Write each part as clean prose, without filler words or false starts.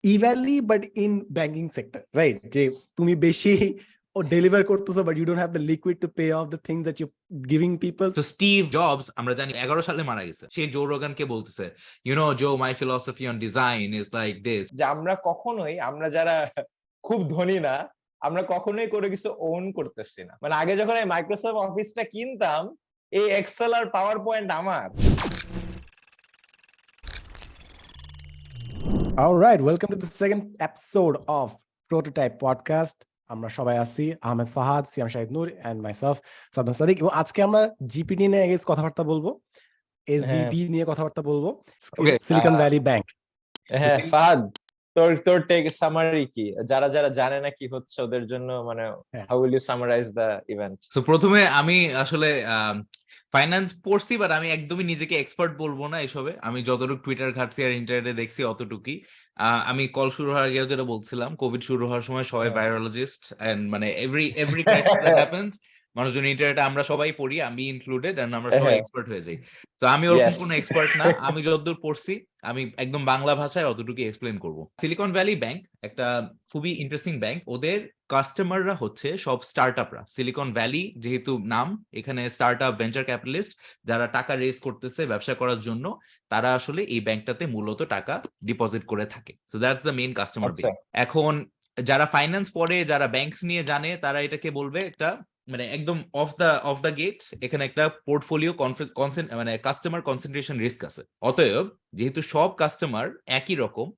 evenly but in banking sector, right? যে তুমি বেশি deliver করতেছো but you don't have the liquid to pay off the things that you're giving people. So Steve Jobs আমরা জানি 11 সালে মারা গেছে, সে জো রোগানকে বলতেছে, you know Joe, my philosophy on design is like this. যে আমরা যারা খুব ধনী না, আমরা কখনোই কোনো কিছু ওন করতেছি না। মানে আগে যখন এই মাইক্রোসফট অফিসটা কিনতাম, এই এক্সেল আর পাওয়ার পয়েন্ট আমার। All right, welcome to the second episode of Prototype Podcast. আমরা সবাই আছি, আহমেদ ফাহাদ, সিয়াম শাহিদ নূর and myself সাদমান সাদিক। এবং আজকে আমরা জিপিটি নিয়ে কথাবার্তা বলবো, এসভিপি নিয়ে কথাবার্তা বলবো, সিলিকন ভ্যালি ব্যাংক। হ্যাঁ ফাহাদ, তোর টেক সামারি কি, যারা জানে না কি হচ্ছে ওদের জন্য, মানে how will you summarize the event? So প্রথমে আমি আসলে ফাইন্যান্স পড়ছি, বাট আমি একদমই নিজেকে এক্সপার্ট বলবো না এসবে। আমি যতটুকু টুইটার ঘাটছি আর ইন্টারনেটে দেখছি অতটুকুই। আমি কল শুরু হওয়ার আগে যেটা বলছিলাম, কোভিড শুরু হওয়ার সময় সবাই ভাইরোলজিস্ট, এন্ড মানে এভরি ক্রাইসিস দ্যাট হ্যাপেন্স, মানুষজন ইন্টারনেটে আমরা সবাই পড়ি, আমি ইনক্লুডেড, এন্ড আমরা সবাই এক্সপার্ট হয়ে যাই। তো আমি ওরকম কোনো এক্সপার্ট না, আমি যতদূর পড়ছি আমি একদম বাংলা ভাষায় অতটুকু এক্সপ্লেন করব। সিলিকন ভ্যালি ব্যাংক একটা খুবই ইন্টারেস্টিং ব্যাংক। ওদের কাস্টমাররা হচ্ছে সব স্টার্টআপরা। সিলিকন ভ্যালি যেহেতু নাম, এখানে স্টার্টআপ, ভেঞ্চার ক্যাপিটালিস্ট যারা টাকা রেজ করতেছে ব্যবসা করার জন্য, তারা আসলে এই ব্যাংকটাতে মূলত টাকা ডিপোজিট করে থাকে। So that's the main customer base. এখন যারা ফাইন্যান্স পড়ে, যারা ব্যাংকস নিয়ে জানে, তারা এটাকে বলবে একটা মানে একদম অফ দ্য গেট, এখানে একটা পোর্টফোলিও মানে কাস্টমার কনসেন্ট্রেশন রিস্ক আছে। অতএব যেহেতু সব কাস্টমার একই রকম,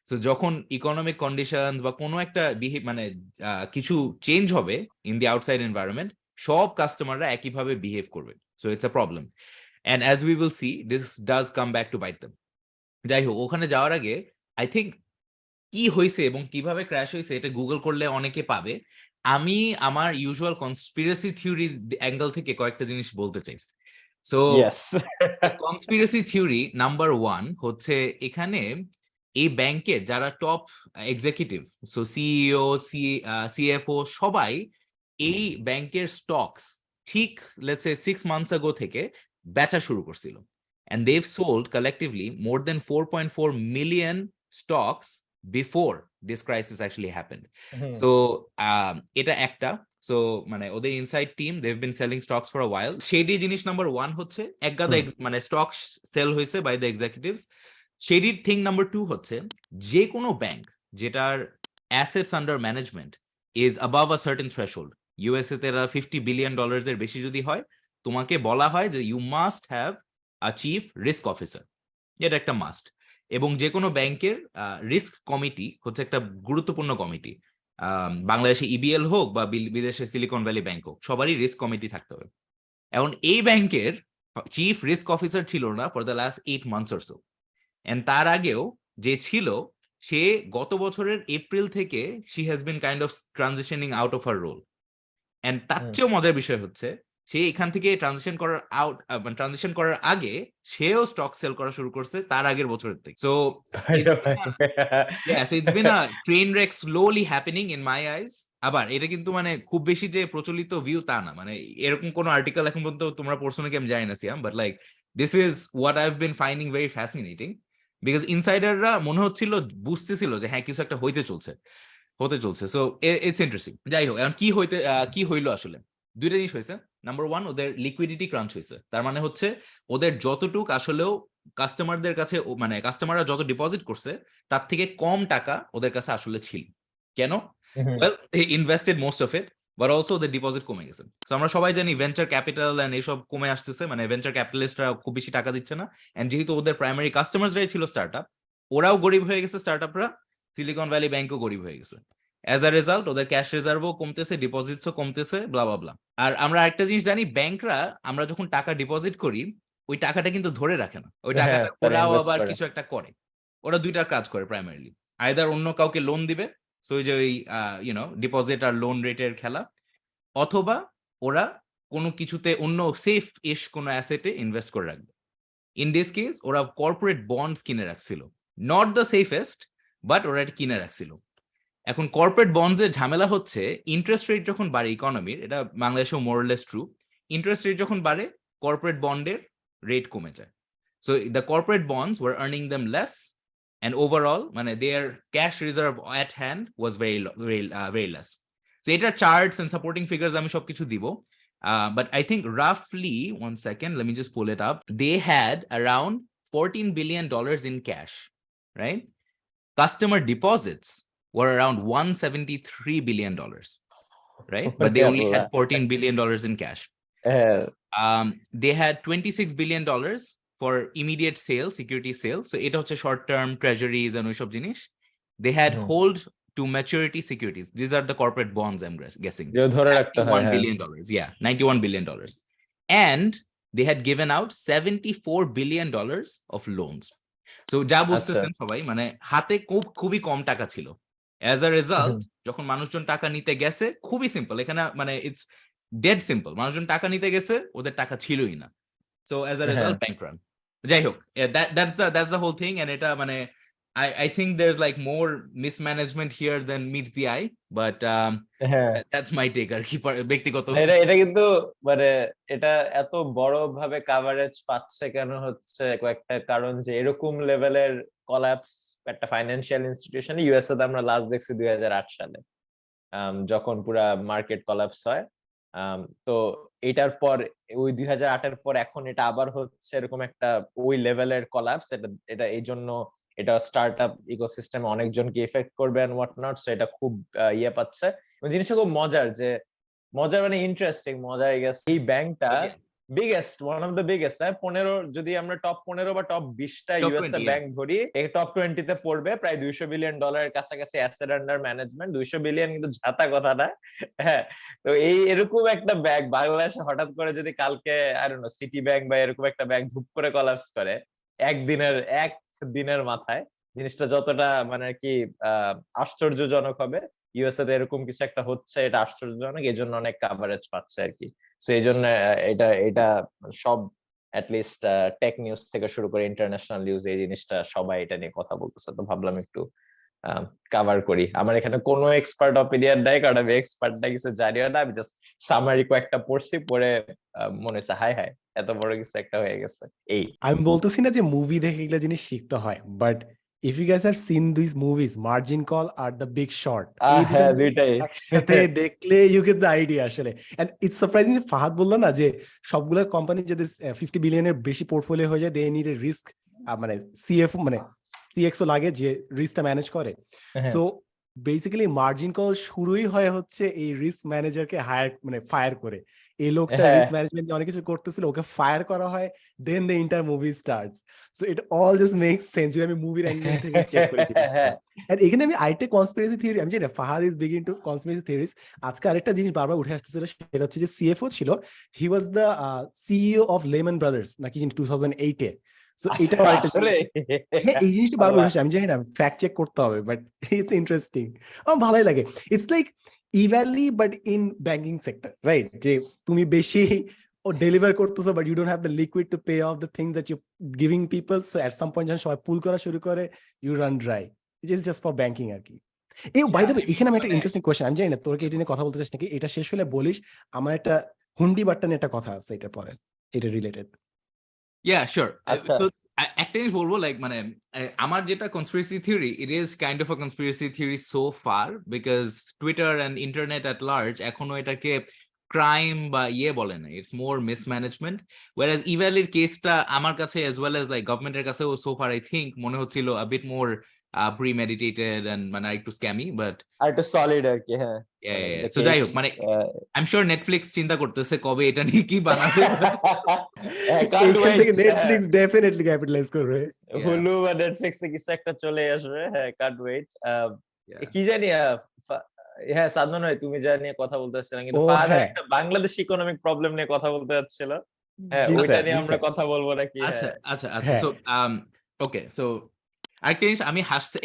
তো যখন ইকোনমিক কন্ডিশন বা কোনো একটা মানে কিছু চেঞ্জ হবে ইন দি আউটসাইড এনভায়রনমেন্ট, সব কাস্টমাররা একইভাবে বিহেভ করবে। So it's a problem, and as we will see this does come back to bite them. যাই হোক, ওখানে যাওয়ার আগে আই থিঙ্ক কি হয়েছে এবং কিভাবে ক্র্যাশ হয়েছে এটা গুগল করলে অনেকে পাবে। আমি আমার ইউজুয়াল কনস্পিরেসি থিওরি অ্যাঙ্গেল থেকে কয়েকটা জিনিস বলতে চাই। সো কনস্পিরেসি থিওরি নাম্বার 1 হচ্ছে, এখানে এই ব্যাংকের যারা top executive, so CEO, CFO, সবাই এই ব্যাংকের স্টকস ঠিক লেটস সে 6 মান্থস আগো থেকে বেচা শুরু করছিল, and they've sold collectively more than 4.4 million stocks before this crisis actually happened. So এটা একটা, সো মানে ওদের inside team, they've been selling stocks for a while. Shady জিনিস নাম্বার 1 হচ্ছে একগাদা মানে স্টক সেল হয়েছে by the executives. Shady thing number 2 হচ্ছে, যে কোনো ব্যাংক যেটার assets under management is above a certain threshold, USA তে $50 billion এর বেশি যদি হয়, তোমাকে বলা হয় যে you must have a chief risk officer. এটা একটা মাস্ট। এবং যে কোনো ব্যাংকের রিস্ক কমিটি হচ্ছে একটা গুরুত্বপূর্ণ কমিটি। বাংলাদেশে ইবিএল হোক বা বিদেশে সিলিকন ভ্যালি ব্যাংক হোক, সবারই রিস্ক কমিটি থাকতে হবে। এখন এই ব্যাংকের চিফ রিস্ক অফিসার ছিল না for the last 8 months or so, and তার আগেও যে ছিল, সে গত বছরের এপ্রিল থেকে she has been kind of transitioning out of her role. And তার চেয়েও মজার বিষয় হচ্ছে, সে এখান থেকে ট্রানজিশন করার আগে সেও স্টক সেল করা শুরু করছে তার আগের বছরের থেকে। So it's been a train wreck slowly happening in my eyes. আবার এটা কিন্তু মানে খুব বেশি যে প্রচলিত ভিউ তা না, মানে এরকম কোন আর্টিকেল এখন পর্যন্ত তোমরা পড়ছো নাকি আমি জানি না Siam, but like this is what I have been finding very fascinating, because ইনসাইডাররা মনে হচ্ছিল, বুঝতেছিল যে হ্যাঁ কিছু একটা হতে চলছে। So it's interesting. যাই হোক, এখন কি হইলো আসলে, দুইটা জিনিস হয়েছে। নাম্বার 1, ওদের লিকুইডিটি ক্রাঞ্চ হয়েছে। তার মানে হচ্ছে ওদের যতটুক আসলেও কাস্টমারদের কাছে, মানে কাস্টমাররা যত ডিপোজিট করছে তার থেকে কম টাকা ওদের কাছে আসলে ছিল। কেন? Well, they invested most of it, but also ওদের ডিপোজিট কমে গেছে। তো আমরা সবাই জানি ভেঞ্চার ক্যাপিটাল এন্ড এইসব কমে আসতেছে, মানে ভেঞ্চার ক্যাপিটালিস্টরা খুব বেশি টাকা দিচ্ছে না, এন্ড যেহেতু ওদের প্রাইমারি কাস্টমারসরাই ছিল স্টার্টআপ, ওরাও গরিব হয়ে গেছে, স্টার্টআপরা, সিলিকন ভ্যালি ব্যাংকও গরিব হয়ে গেছে। অ্যাজ আ রেজাল্ট ওদের ক্যাশ রিজার্ভও কমতেছে, ডিপোজিটসও কমতেছে, ব্লা ব্লা ব্লা। আর আমরা একটা জিনিস জানি, ব্যাংকরা আমরা যখন টাকা ডিপোজিট করি, ওই টাকাটা কিন্তু ধরে রাখে না, ওই টাকাটা ওরাও আবার কিছু একটা করে। ওরা দুইটা কাজ করে প্রাইমারিলি, আইদার অন্য কাউকে লোন দিবে, সো ওই যে ওই ডিপোজিট আর লোন রেটের খেলা, অথবা ওরা কোনো কিছুতে অন্য সেফ ইশ কোনো অ্যাসেটে ইনভেস্ট করে রাখবে। ইন দিস কেস ওরা কর্পোরেট বন্ডস কিনে রাখছিল, নট দ্য সেফেস্ট, বাট ওরা এটা কিনে রাখছিল। এখন কর্পোরেট বন্ডসের ঝামেলা হচ্ছে, ইন্টারেস্ট রেট যখন বাড়ে ইকোনমির, এটা বাংলাদেশেও মোরলেস ট্রু, ইন্টারেস্ট রেট যখন বাড়ে কর্পোরেট বন্ডের রেট কমে যায়। So the corporate bonds were earning them less, and overall মানে their cash reserve at hand was very less. So এটা charts and supporting figures আমি সবকিছু দিব, but I think roughly, 1 second, let me just pull it up. They had around $14 billion in cash, right? Customer deposits were around $173 billion, right? But they only had $14 billion in cash. They had $26 billion for immediate sale, security sale. So এটা হচ্ছে short term treasuries and ওইসব জিনিস. They had hold to maturity securities. These are the corporate bonds, I'm guessing. $91 billion. Yeah, $91 billion. And they had given out $74 billion of loans. So যা বুঝতেছেন সবাই মানে হাতে খুবই কম টাকা ছিল। As a result, যখন মানুষজন টাকা নিতে গেছে, খুবই সিম্পল, এখানে মানে it's dead simple, মানুষজন টাকা নিতে গেছে, ওদের টাকা ছিলই না। So as a result, bank run. যাই হোক, that's the whole thing, and এটা মানে I think there's like more mismanagement here than meets the eye, but that's my take আর কি ব্যক্তিগত। এটা কিন্তু মানে এটা এত বড় ভাবে কভারেজ পাচ্ছে কেন হচ্ছে কয়েকটা কারণ, যে এরকম লেভেলের কোল্যাপস একটা ফাইন্যান্সিয়াল ইনস্টিটিউশনে ইউএসএ তে আমরা লাস্ট দেখছি 2008 সালে, যখন পুরা মার্কেট কোল্যাপস হয়। তো এটার পর ওই 2008 এর পর এখন এটা আবার হচ্ছে এরকম একটা ওই লেভেলের কোল্যাপস। এটা এই জন্য এটা স্টার্টআপ ইকোসিস্টেমে অনেকজনকে এফেক্ট করবে এন্ড হোয়াট নট। সো এটা খুব ইয়ে পাচ্ছে এবং জিনিসটা খুব মজার মানে ইন্টারেস্টিং মজা। আই গেস এই ব্যাংকটা biggest, one of the biggest, 15, যদি আমরা টপ 15 বা টপ 20টা ইউএসএ ব্যাংক ধরি, এই টপ 20 তে পড়বে। প্রায় $200 বিলিয়ন কাছাকাছি অ্যাসেট আন্ডার ম্যানেজমেন্ট। 200 বিলিয়ন কিন্তু ঝাতা কথা না। হ্যাঁ, তো এরকম একটা ব্যাংক বাংলাদেশে হঠাৎ করে যদি কালকে সিটি ব্যাংক বা এরকম একটা ব্যাংক ধুপ করে কোল্যাপস করে একদিনের মাথায়, জিনিসটা যতটা মানে কি আশ্চর্যজনক হবে, ইউএসএ তে এরকম কিছু একটা হচ্ছে, এটা আশ্চর্যজনক, এই জন্য অনেক কাভারেজ পাচ্ছে আর কি। সো এই জন্য এটা সব অ্যাটলিস্ট টেক নিউজ থেকে শুরু করে ইন্টারন্যাশনাল নিউজ এই জিনিসটা সবাই এটা নিয়ে কথা বলতেছে। তো ভাবলাম একটু কভার করি। আমার এখানে কোনো এক্সপার্ট অপিনিয়ন নাই, কারণ আমি এক্সপার্ট না, কিছু জানিও না। আমি জাস্ট সামারি কয়েকটা পড়ছি, পড়ে মনে হচ্ছে হাই এত বড় কিছু একটা হয়ে গেছে। এই আমি বলতেছি না যে মুভি দেখে এগুলো জিনিস শিখতে হয়, but if you guys have seen these movies, Margin Call আর The Big Short, এই দুইটাই একসাথে দেখলে you get the idea আসলে। and it's surprising যে ফাহাদ বললো না যে সবগুলো কোম্পানি যদি 50 বিলিয়নের বেশি পোর্টফোলিও হয়ে যায়, they need a risk, মানে CFO মানে CXO লাগে যে রিস্কটা ম্যানেজ করে। সো বেসিক্যালি মার্জিন কল শুরুই হয় হচ্ছে এই রিস্ক ম্যানেজারকে ফায়ার করে। এই লোকটা রিস্ক ম্যানেজমেন্ট অনেক কিছু করতেছিল, ওকে ফায়ার করা হয়, then the entire movie starts. So it all just makes sense যদি আমি মুভির অ্যাঙ্গেল থেকে চেক করি জিনিসটা। এন্ড এখানে আমি আরেকটা কনস্পিরেসি থিওরি, আমি জানি Fahad is big into conspiracy theories. আজকে আরেকটা জিনিস বারবার উঠে আসতেছিল, সেটা হচ্ছে যে সিএফও ছিল, he was the CEO of Lehman Brothers নাকি 2008 এ। সো এটা এই জিনিসটা বারবার উঠে আসে, আমি জানি না, ফ্যাক্ট চেক করতে হবে, বাট ইটস ইন্টারেস্টিং। আমার ভালোই লাগে। It's like Evaly but in banking sector, right? যে তুমি বেশি ডেলিভার করতেছো, but you don't have the liquid to pay off the things that you giving people. So at some point যখন সবাই পুল করা শুরু করে, you run dry. It is just for banking আর কি। এই বাই দ্য ওয়ে, এখানে আমি একটা ইন্টারেস্টিং কোয়েশ্চেন, আমি জানি না তোর কি এটা নিয়ে কথা বলতে চাস নাকি, এটা শেষ হলে বলিস। আমার একটা হুন্ডি বাট্টা নিয়ে একটা কথা আছে, এটা পরে, এটা রিলেটেড। Yeah, sure. আচ্ছা, So একটা জিনিস বলবো, লাইক মানে আমার যেটা conspiracy theory, it is kind of a conspiracy theory so far, because Twitter and internet at large এখনো এটাকে ক্রাইম বা বলে না, ইটস মোর মিসম্যানেজমেন্ট। ওয়ারাজ ইভ্যালির কেসটা আমার কাছে অ্যাজ ওয়েল অ্যাজ লাইক গভর্নমেন্টের কাছেও সো ফার আই থিঙ্ক মনে হচ্ছিল a bit more premeditated and মানে একটু স্ক্যামি, বাট আরেকটু সলিড আর কি। হ্যাঁ, সো যাই হোক, মানে আই এম শিওর নেটফ্লিক্স চিন্তা করতেছে কবে এটা নিয়ে কি বানাবে। এইখান থেকে নেটফ্লিক্স ডেফিনেটলি ক্যাপিটালাইজ করবে, হুলু বা নেটফ্লিক্সে কিছু একটা চলে আসবে। হ্যাঁ, কান্ট ওয়েট। কি জানি, হ্যাঁ সাদমান ভাই, তুমি যা নিয়ে কথা বলতে চাচ্ছিলেন, কিন্তু ফাহাদ একটা বাংলাদেশ ইকোনমিক প্রবলেম নিয়ে কথা বলতে যাচ্ছিল। হ্যাঁ, ওইটা নিয়ে আমরা কথা বলবো নাকি? আচ্ছা আচ্ছা আচ্ছা, সো ওকে, সো আরেকটা জিনিস আমি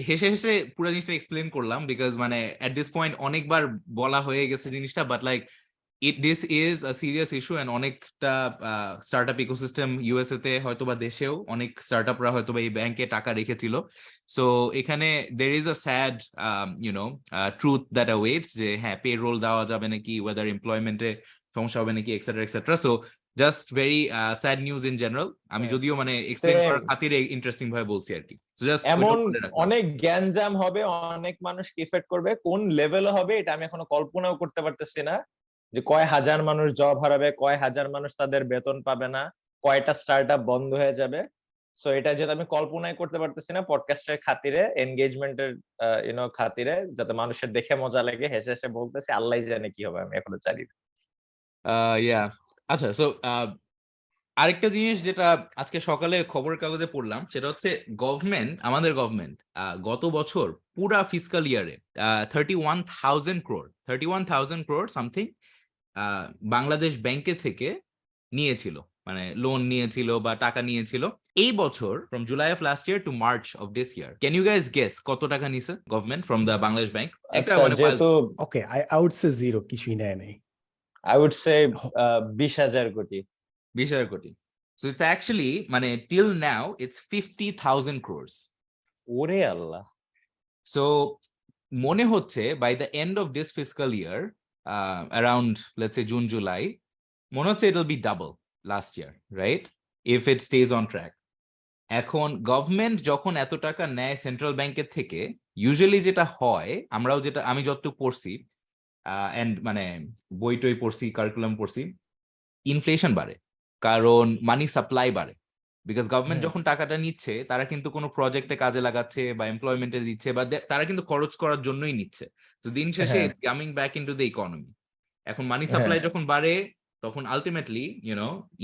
হেসে হেসে পুরো জিনিসটা এক্সপ্লেন করলাম, বিকজ মানে এট দিস পয়েন্ট অনেকবার বলা হয়ে গেছে জিনিসটা, but like this is a serious issue. And অনেকটা স্টার্টআপ ইকোসিস্টেম ইউএসএ তে হয়তো বা দেশেও অনেক স্টার্টআপরা হয়তো বা এই ব্যাংকে টাকা রেখেছিল। সো এখানে there is a sad truth that awaits, যে হ্যাঁ পে রোল দেওয়া যাবে নাকি, ওয়েদার এমপ্লয়মেন্টে সমস্যা হবে নাকি, etcetera etcetera. So just very sad news in general. আমি যদিও মানে এক্সপ্লেইন করার খাতিরে ইন্টারেস্টিং ভাবে বলছি আর কি। সো জাস্ট এমন অনেক গ্যাঞ্জাম হবে, অনেক মানুষকে ইফেক্ট করবে, কোন লেভেলে হবে এটা আমি এখনো কল্পনাও করতে পারতেছি না। যে কয় হাজার মানুষ জব হারাবে, কয় হাজার মানুষ তাদের বেতন পাবে না, কয়টা স্টার্টআপ বন্ধ হয়ে যাবে। সো এটা যেটা আমি কল্পনাই করতে পারতেছি না, পডকাস্টের খাতিরে, এনগেজমেন্টের খাতিরে, যাতে মানুষের দেখে মজা লাগে, হেসে হেসে বলতেছি, আল্লাহ জানে কি হবে, আমি এখনো জানি না। ইয়া আচ্ছা, সো আরেকটা জিনিস যেটা আজকে সকালে খবরের কাগজে পড়লাম, সেটা হচ্ছে আমাদের গভর্নমেন্ট গত বছর পুরা ফিসকাল ইয়ারে 31,000 crore সামথিং বাংলাদেশ ব্যাংকে থেকে নিয়েছিল, মানে লোন নিয়েছিল বা টাকা নিয়েছিল এই বছর, from July of last year to March of this year. Can you guys guess কত টাকা নিছে government from the Bangladesh bank? একটা আচ্ছা, মানে যেহেতু okay, I would say zero, কিছুই নেয় নাই। আই উড সে 20,000 কোটি। 20,000 কোটি। So it's actually মানে till now it's 50,000 crores. ওরে আল্লাহ। So মনে হচ্ছে by the end of this fiscal year, around let's say June July, মনে হচ্ছে it'll be double last year, right? If it stays on track. এখন government যখন এত টাকা নেয় সেন্ট্রাল ব্যাংকের থেকে, ইউজুয়ালি যেটা হয়, আমি যতটুকু পড়ছি এন্ড মানে বই টই পড়ছি, কারিকুলাম পড়ছি, ইনফ্লেশন বাড়ে কারণ মানি সাপ্লাই বাড়ে। বিকজ গভর্নমেন্ট যখন টাকাটা নিচ্ছে, তারা কিন্তু কোনো প্রজেক্টে কাজে লাগাচ্ছে বা এমপ্লয়মেন্টে দিচ্ছে, বা তারা কিন্তু খরচ করার জন্যই নিচ্ছে। তো দিন শেষে it's coming back into the economy. এখন মানি সাপ্লাই যখন বাড়ে, তখন আলটিমেটলি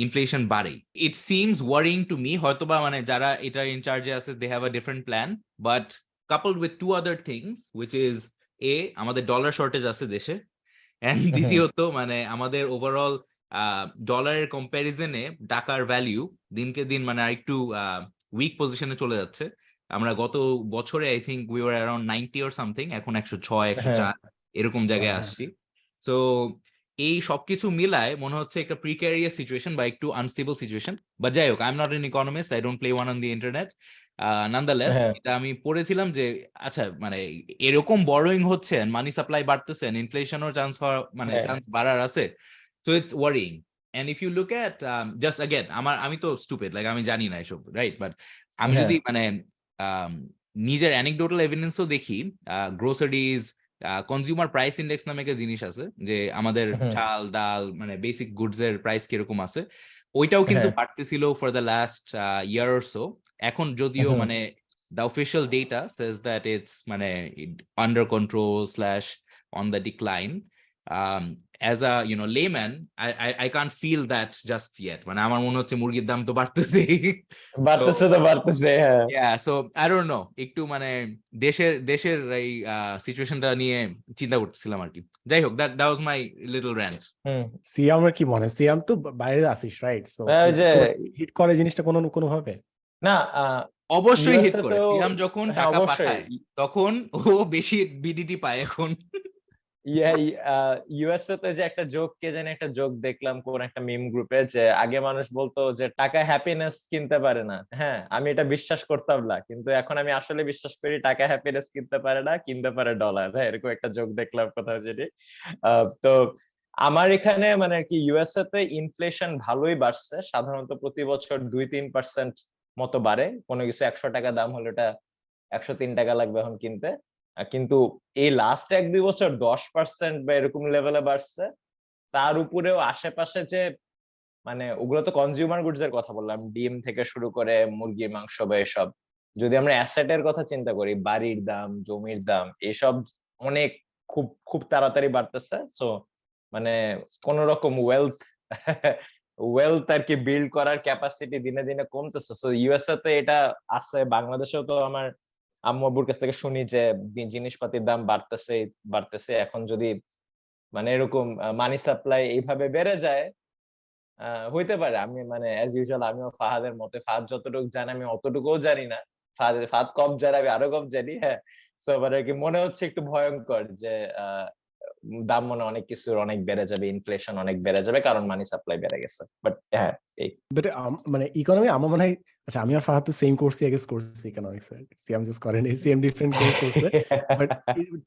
ইনফ্লেশন বাড়ে। It seems worrying to me, হয়তোবা মানে যারা এটা ইনচার্জে আছে they have a different plan, but coupled with two other things, which is আমাদের ডলার শর্টেজ আছে দেশে, এন্ড দ্বিতীয়ত মানে আমাদের ওভারঅল ডলারের কম্প্যারিজনে টাকার ভ্যালিউ দিনকে দিন মানে আরেকটু উইক পজিশনে চলে যাচ্ছে। আমরা গত বছরে I think we were around 90 or something, এখন 106 104 এরকম জায়গায় আসছি। সো এই সবকিছু মিলায় মনে হচ্ছে একটা প্রিক্যারিয়াস সিচুয়েশন বা একটু আনস্টেবল সিচুয়েশন। বাট যাই হোক, I am not an economist, I don't play one on the internet. Nonetheless এটা আমি পড়েছিলাম যে আচ্ছা মানে এরকম বড়োইং হচ্ছে, মানি সাপ্লাই বাড়তেছে, ইনফ্লেশনও চান্স হওয়ার মানে চান্স বাড়ার আছে। So it's worrying. And if you look at just again, আমি তো স্টুপিড, লাইক আমি জানি না এসব, রাইট? বাট আমি যদি মানে নিজের অ্যানেকডোটাল এভিডেন্সও দেখি, গ্রোসারিজ কনজিউমার প্রাইস ইন্ডেক্স নামে একটা জিনিস আছে, যে আমাদের চাল ডাল মানে বেসিক গুডস এর প্রাইস কিরকম আছে, ওইটাও কিন্তু বাড়তেছিল for the last year or so. এখন যদিও মানে the official data says that it's মানে under control / on the decline. As a layman, I can't feel that just yet. মানে আমার মনে হচ্ছে মুরগির দাম তো বাড়তেছে। হ্যাঁ। Yeah, so I don't know, একটু মানে দেশের এই সিচুয়েশনটা নিয়ে চিন্তা করতেছিলাম আর কি। যাই হোক, that was my little rant. সিয়ামের কি মনে হয়? সিয়াম তো বাইরে আসিস, রাইট? সো যে হিট করে জিনিসটা কোনো ভাবে? না, অবশ্যই হিট USA করে। তো সিয়াম যখন হ্যাঁ, টাকা অবশ্যই। পাঠায় তখন ও বেশি বিডিটি পায় এখন। ইউএসএ তে যে একটা জোক, কে জানি একটা জোক দেখলাম কোন একটা মিম গ্রুপে, যে আগে মানুষ বলতো যে টাকা হ্যাপিনেস কিনতে পারে না। হ্যাঁ, আমি এটা বিশ্বাস করতাম না, কিন্তু এখন আমি আসলে বিশ্বাস করি টাকা হ্যাপিনেস কিনতে পারে না, কিনতে পারে ডলার। হ্যাঁ, এরকম একটা জোক দেখলাম কোথাও জানি। তো আমার এখানে মানে কি, ইউএসএ তে ইনফ্লেশন ভালোই বাড়ছে, সাধারণত প্রতি বছর 2-3% মতো বাড়ে। কোনো কিছু 100 টাকা দাম হলে এটা 103 টাকা লাগবে এখন কিনতে। কিন্তু এই লাস্ট 1-2 বছর 10% বা এরকম লেভেলে বাড়ছে। তার উপরেও আশেপাশে যে মানে ওগুলো তো কনজিউমার গুডস এর কথা বললাম, ডিম থেকে শুরু করে মুরগির মাংস বা এসব। যদি আমরা অ্যাসেটের কথা চিন্তা করি, বাড়ির দাম, জমির দাম, এসব অনেক খুব খুব তাড়াতাড়ি বাড়তেছে। সো মানে কোন রকম ওয়েলথ আর কি বিল্ড করার ক্যাপাসিটি দিনে দিনে কমতেছে। সো ইউএসএ তে এটা আছে, বাংলাদেশেও তো আমার আম্মু আব্বুর কাছ থেকে শুনি যে জিনিসপাতির দাম বাড়তেছে। এখন যদি মানে এরকম মানি সাপ্লাই এইভাবে বেড়ে যায়, হইতে পারে আমি মানে অ্যাজ ইউজুয়াল আমিও ফাহাদের মতে, ফাহাদ যতটুকু জানি আমি অতটুকুও জানি না, ফাহাদ কম জানে, আমি আরো কম জানি। হ্যাঁ, সো মানে কি মনে হচ্ছে একটু ভয়ঙ্কর যে দাম মনে অনেক কিছুর অনেক বেড়ে যাবে, ইনফ্লেশন অনেক বেড়ে যাবে, কারণ মানি সাপ্লাই বেড়ে গেছে। বাট হ্যাঁ, বাট মানে ইকোনমি আমার মনে হয়, আচ্ছা আমি আর ফাহাদ তো সেম কোর্সই আগে করছি ইকোনমিক্স, সিএম জাস্ট করেন সেম ডিফারেন্ট কোর্স করছে। বাট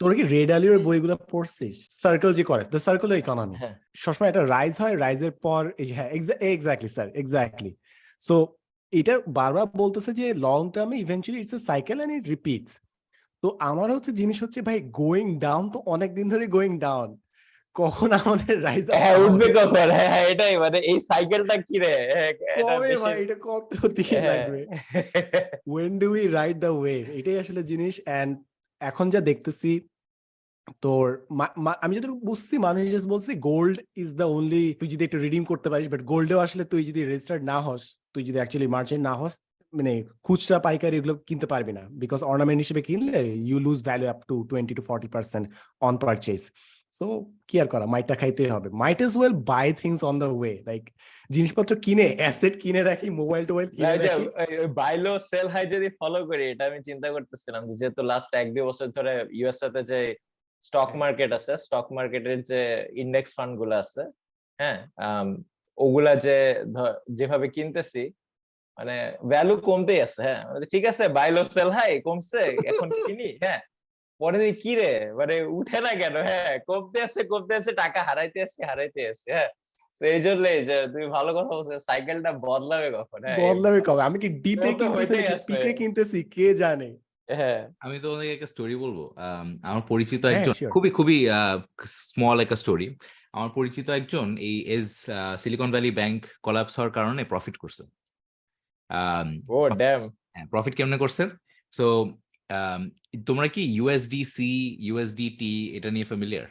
তোর কি রেড আলিওর বইগুলো পড়ছিস? সার্কেল যে করে, দ্য সার্কেল অফ ইকোনমি, হ্যাঁ সবসময় একটা রাইজ হয়, রাইজের পর হ্যাঁ এক্স্যাক্টলি স্যার, এক্স্যাক্টলি। সো এটা বারবার বলতেছে যে লং টার্মে eventually it's a cycle and it repeats. তো আমার হচ্ছে জিনিস হচ্ছে ভাই, গোয়িং ডাউন তো অনেক দিন ধরে গোয়িং ডাউন, কখন আমাদের রাইজ আপ হ্যাঁ উঠবে কখন, হ্যাঁ এটাই, মানে এই সাইকেলটা কি রে, এটা কবে বেশি। ভাই, এটা কত দিন লাগবে? when do we ride the wave, এটাই আসলে জিনিস। এন্ড এখন যা দেখতেছি তোর আমি যতটুকু বুঝছি, মানুষ জাস্ট বলছি গোল্ড ইজ দ্য অনলি, তুই যদি একটু রিডিম করতে পারিস, বাট গোল্ডেও আসলে তুই যদি রেজিস্টার্ড না হস, তুই যদি অ্যাকচুয়ালি মার্চেন্ট না হস, মানে খুচরা পাইকারি এগুলো কিনতে পারবি না, বিকজ অর্নামেন্ট হিসেবে কিনলে you lose value up to 20 to 40% on purchase. So কি আর করা, মাইটটা খাইতেই হবে, might as well buy things on the way, like জিনিসপত্র কিনে, অ্যাসেট কিনে রাখি, মোবাইল টোবাইল কিনে রাখি। বাইলো সেল হাই যদি ফলো করি, এটা আমি চিন্তা করতেছিলাম যে যেহেতু লাস্ট 1-2 বছর ধরে ইউএসএ তে যে স্টক মার্কেট আছে, স্টক মার্কেটের যে ইন্ডেক্স ফান্ড গুলো আছে, হ্যাঁ ওগুলা যে যেভাবে কিনতেছি, মানে ভ্যালু কমতেই আছে। হ্যাঁ ঠিক আছে, বাইলো সেল হাই কমছে, এখন কিনি, হ্যাঁ পরে দেখি কি রে, মানে উঠে না কেন, হ্যাঁ কমতে আছে, টাকা হারাইতে আছে, হ্যাঁ। তো এই জন্যই যে তুমি ভালো কথা বলছো, সাইকেলটা বদলাবে কখন, হ্যাঁ বদলাবে কবে? আমি কি ডিপে তো কিনতেছি হইতেই নাকি আছে। পিকে কিনতেছি, কে জানে? হ্যাঁ আমি তো অনেক একটা স্টোরি বলবো। আমার পরিচিত হ্যাঁ একজন, শিওর। খুবই খুবই স্মল একটা স্টোরি। আমার পরিচিত একজন এই সিলিকন ভ্যালি ব্যাংক কোলাপস হওয়ার কারণে প্রফিট করছে। ও ড্যাম। প্রফিট কেমনে করছে? সো তোমরা কি ইউএসডিসি, ইউএসডিটি এটা নিয়ে ফ্যামিলিয়ার?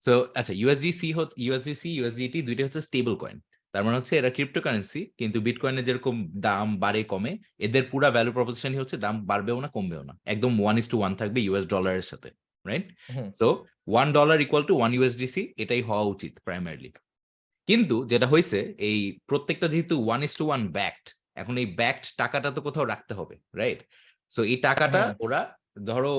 সো আচ্ছা, ইউএসডিসি, ইউএসডিটি দুইটা হচ্ছে স্টেবল কয়েন। তার মানে হচ্ছে এরা ক্রিপ্টোকারেন্সি, কিন্তু বিটকয়েনের যেরকম দাম বাড়ে কমে, এদের পুরা ভ্যালু প্রপোজিশনই হচ্ছে দাম বাড়বেও না কমবেও না, একদম 1:1 থাকবে ইউএস ডলারের সাথে, right? So $1 equal to 1 USDC, এটাই হওয়া উচিত প্রাইমারিলি। কিন্তু যেটা হয়েছে, এই প্রত্যেকটা যেহেতু 1:1 ব্যাকড, এখন এই ব্যাকড টাকাটা তো কোথাও রাখতে হবে, রাইট? সো এই টাকাটা ওরা ধরো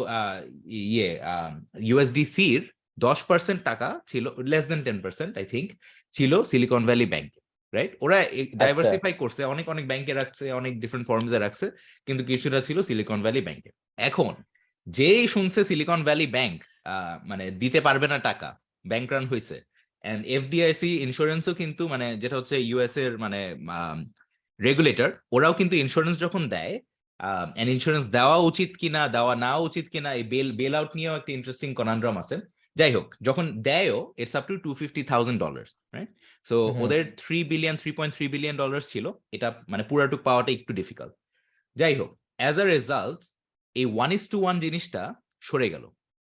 ইউএসডিসির 10% টাকা ছিল, লেস দেন 10% আই থিঙ্ক ছিল সিলিকন ভ্যালি ব্যাংক, রাইট? ওরা ডাইভার্সিফাই করছে, অনেক অনেক ব্যাংকে রাখছে, অনেক ডিফারেন্ট ফর্মসে রাখছে, কিন্তু কিছুটা ছিল সিলিকন ভ্যালি ব্যাংকে। এখন যেই শুনছে সিলিকন ভ্যালি ব্যাংক মানে দিতে পারবে না টাকা, ব্যাংক রান হয়েছে, এন্ড এফডিআইসি ইন্স্যুরেন্সও কিন্তু, মানে যেটা হচ্ছে ইউএস এর মানে রেগুলেটর, ওরাও কিন্তু ইন্স্যুরেন্স যখন দেয়, ইন্স্যুরেন্স দেওয়া উচিত কিনা, দেওয়া না উচিত কিনা, এই বেল আউট নিয়েও একটা ইন্টারেস্টিং কনান্ড্রাম আছে। যাই হোক, যখন দেয়ও it's up to $250,000, right? So ওদের $3.3 বিলিয়ন ছিল, এটা মানে পুরাটুক পাওয়াটা একটু ডিফিকাল্ট। যাই হোক, অ্যাজ আ রেজাল্ট এই 1:1 জিনিসটা সরে গেল।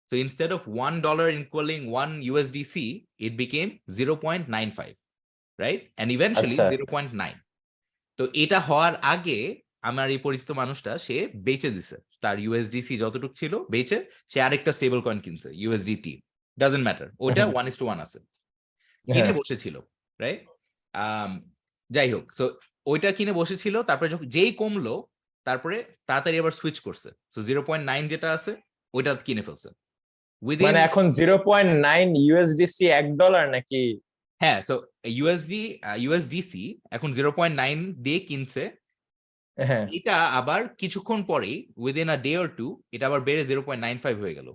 So instead of $1 equaling 1 USDC, it became 0.95, right? And eventually 0.9. তো এটা হওয়ার আগে আমার এই পরিচিত মানুষটা, সে বেচে দিছে তার ইউএসডিসি যতটুকু ছিল, বেচে সে আরেকটা স্টেবল কয়েন কিনছে, ইউএসডিটি, ডাজন্ট ম্যাটার, ওটা 1:1 আছে, কিনে বসেছিল, রাইট? যাই হোক, সো ওইটা কিনে বসেছিল, তারপরে যখন যেই কমলো, তারপরে তাড়াতাড়ি আবার সুইচ করছে, সো 0.9 যেটা আছে ওইটা কিনে ফেলছে। মানে এখন 0.9 ইউএসডিসি $1 নাকি? হ্যাঁ, সো ইউএসডিসি এখন 0.9 দিয়ে কিনছে, এটা আবার কিছুক্ষণ পরেই within a day or two এটা আবার বেড়ে 0.95 হয়ে গেল,